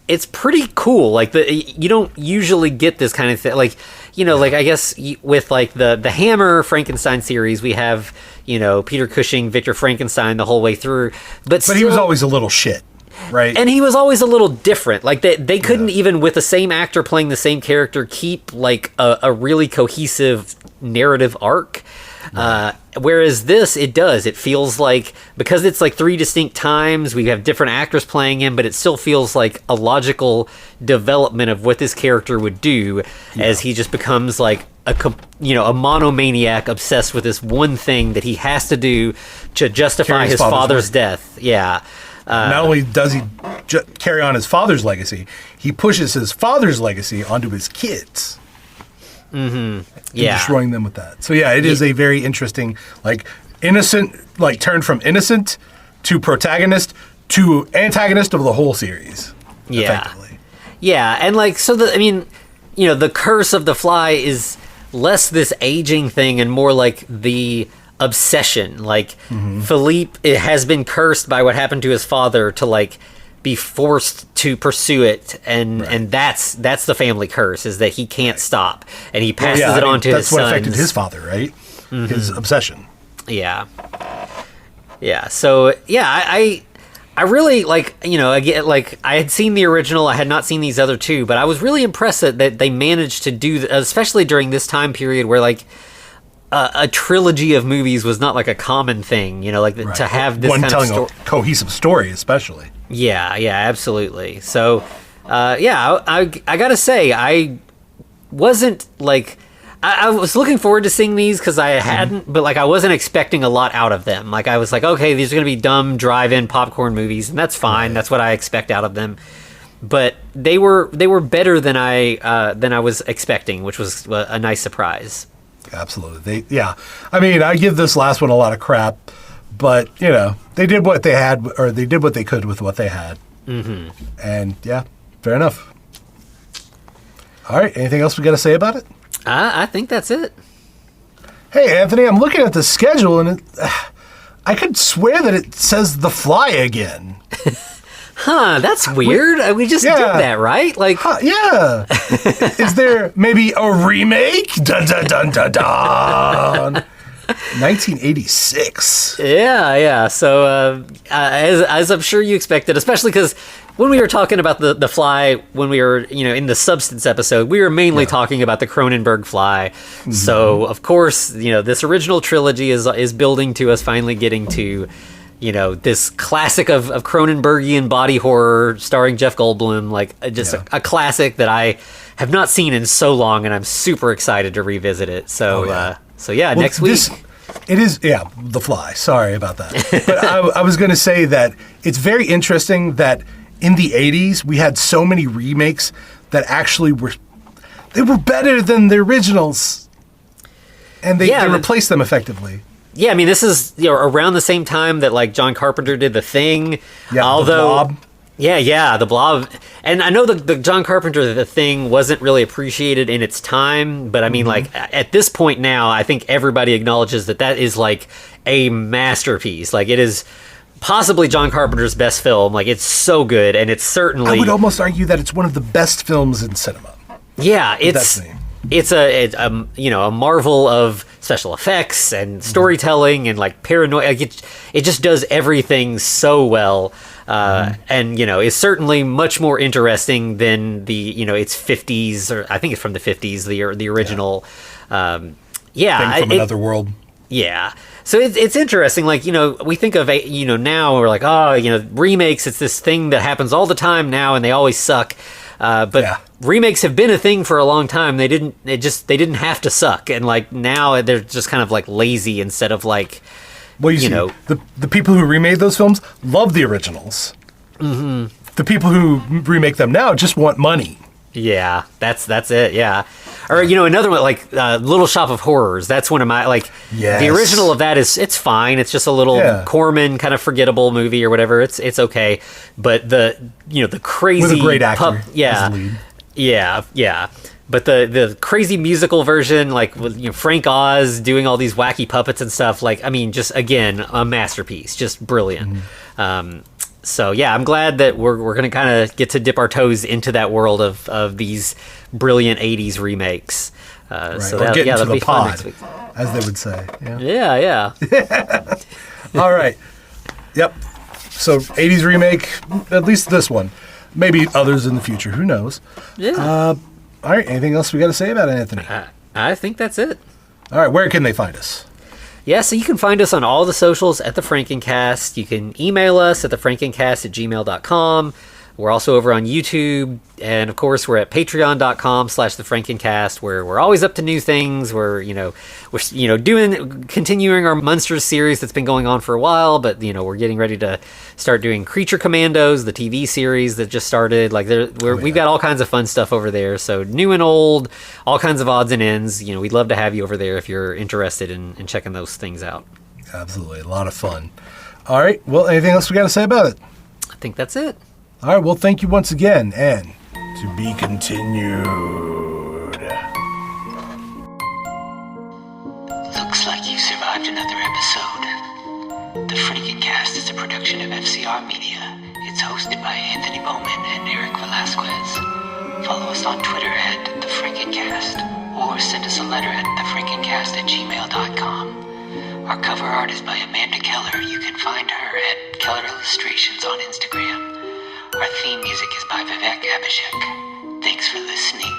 it's pretty cool. Like, you don't usually get this kind of thing. Like, like, I guess with like the Hammer Frankenstein series, we have, Peter Cushing, Victor Frankenstein the whole way through. But he was always a little shit, right? And he was always a little different. Like, they couldn't even, with the same actor playing the same character, keep like a really cohesive narrative arc. Whereas this, it does. It feels like, because it's like 3 distinct times, we have different actors playing him, but it still feels like a logical development of what this character would do as he just becomes like a monomaniac obsessed with this one thing that he has to do to justify his father's death. Yeah. Not only does he carry on his father's legacy, he pushes his father's legacy onto his kids. Destroying them with that. So it is a very interesting, like, innocent, like, turn from innocent to protagonist to antagonist of the whole series. Effectively. Yeah, and like, so the curse of the fly is less this aging thing and more like the obsession. Like, Philippe has been cursed by what happened to his father to like be forced to pursue it, and that's the family curse, is that he can't stop, and he passes it on to his sons. That's what affected his father, right? His obsession. Yeah. So I really, like, again, like, I had seen the original, I had not seen these other two, but I was really impressed that they managed to do, especially during this time period where like a trilogy of movies was not like a common thing, to have this one kind telling of a cohesive story, especially. Yeah, absolutely. So, I gotta say, I wasn't like, I was looking forward to seeing these because I hadn't, but like I wasn't expecting a lot out of them. Like I was like, okay, these are going to be dumb drive-in popcorn movies, and that's fine. Right. That's what I expect out of them. But they were better than I was expecting, which was a nice surprise. Absolutely. I mean, I give this last one a lot of crap, but they did what they had, or they did what they could with what they had. Mm-hmm. And yeah, fair enough. All right. Anything else we got to say about it? I think that's it. Hey, Anthony, I'm looking at the schedule, and I could swear that it says The Fly again. Huh, that's weird. We just did that, right? Like, yeah. Is there maybe a remake? Dun dun dun dun dun. 1986. Yeah. So, as I'm sure you expected, especially because when we were talking about the Fly, when we were in the Substance episode, we were mainly talking about the Cronenberg Fly. Mm-hmm. So, of course, this original trilogy is building to us finally getting to this classic of Cronenbergian body horror starring Jeff Goldblum, like just a classic that I have not seen in so long, and I'm super excited to revisit it. So, next week. It is, The Fly. Sorry about that. But I was going to say that it's very interesting that in the 80s, we had so many remakes that actually were better than the originals, and they replaced them effectively. Yeah, I mean, this is around the same time that like John Carpenter did The Thing. Yeah, although, The Blob. Yeah, The Blob. And I know the John Carpenter The Thing wasn't really appreciated in its time, but I mean, like at this point now, I think everybody acknowledges that is like a masterpiece. Like it is possibly John Carpenter's best film. Like it's so good, and it's certainly. I would almost argue that it's one of the best films in cinema. Yeah, it's a marvel of special effects and storytelling and like paranoia. Like it just does everything so well, and is certainly much more interesting than the its 50s, or I think it's from the 50s, the original. Thing from Another World. Yeah. So it's interesting, like, we think of, now we're like, remakes, it's this thing that happens all the time now and they always suck. But remakes have been a thing for a long time. They didn't have to suck. And like now they're just kind of like lazy instead of like, well, the people who remade those films love the originals. Mm-hmm. The people who remake them now just want money. Yeah, that's it. Yeah. Or, another one like Little Shop of Horrors. That's one of my the original of that it's fine. It's just a little Corman kind of forgettable movie or whatever. It's okay. But the crazy with a great actor. Yeah. But the crazy musical version, like with Frank Oz doing all these wacky puppets and stuff, like I mean, just again a masterpiece, just brilliant. Mm-hmm. So yeah, I'm glad that we're going to kind of get to dip our toes into that world of these brilliant 80s remakes. Right. So that'll be fun next week, as they would say. Yeah. All right. Yep. So 80s remake, at least this one. Maybe others in the future. Who knows? Yeah. All right. Anything else we got to say about it, Anthony? I think that's it. All right. Where can they find us? Yeah, so you can find us on all the socials at The Frankencast. You can email us at thefrankencast@gmail.com. We're also over on YouTube. And, of course, we're at patreon.com/thefrankencast, where we're always up to new things. We're continuing our Monsters series that's been going on for a while. But, we're getting ready to start doing Creature Commandos, the TV series that just started. Like, we've got all kinds of fun stuff over there. So, new and old, all kinds of odds and ends. We'd love to have you over there if you're interested in checking those things out. Absolutely. A lot of fun. All right. Well, anything else we got to say about it? I think that's it. All right. Well, thank you once again. And to be continued. Looks like you survived another episode. The Frankencast is a production of FCR Media. It's hosted by Anthony Bowman and Eric Velasquez. Follow us on Twitter at The Frankencast, or send us a letter at thefrankencast@gmail.com. Our cover art is by Amanda Keller. You can find her at Keller Illustrations on Instagram. Our theme music is by Vivek Abhishek. Thanks for listening.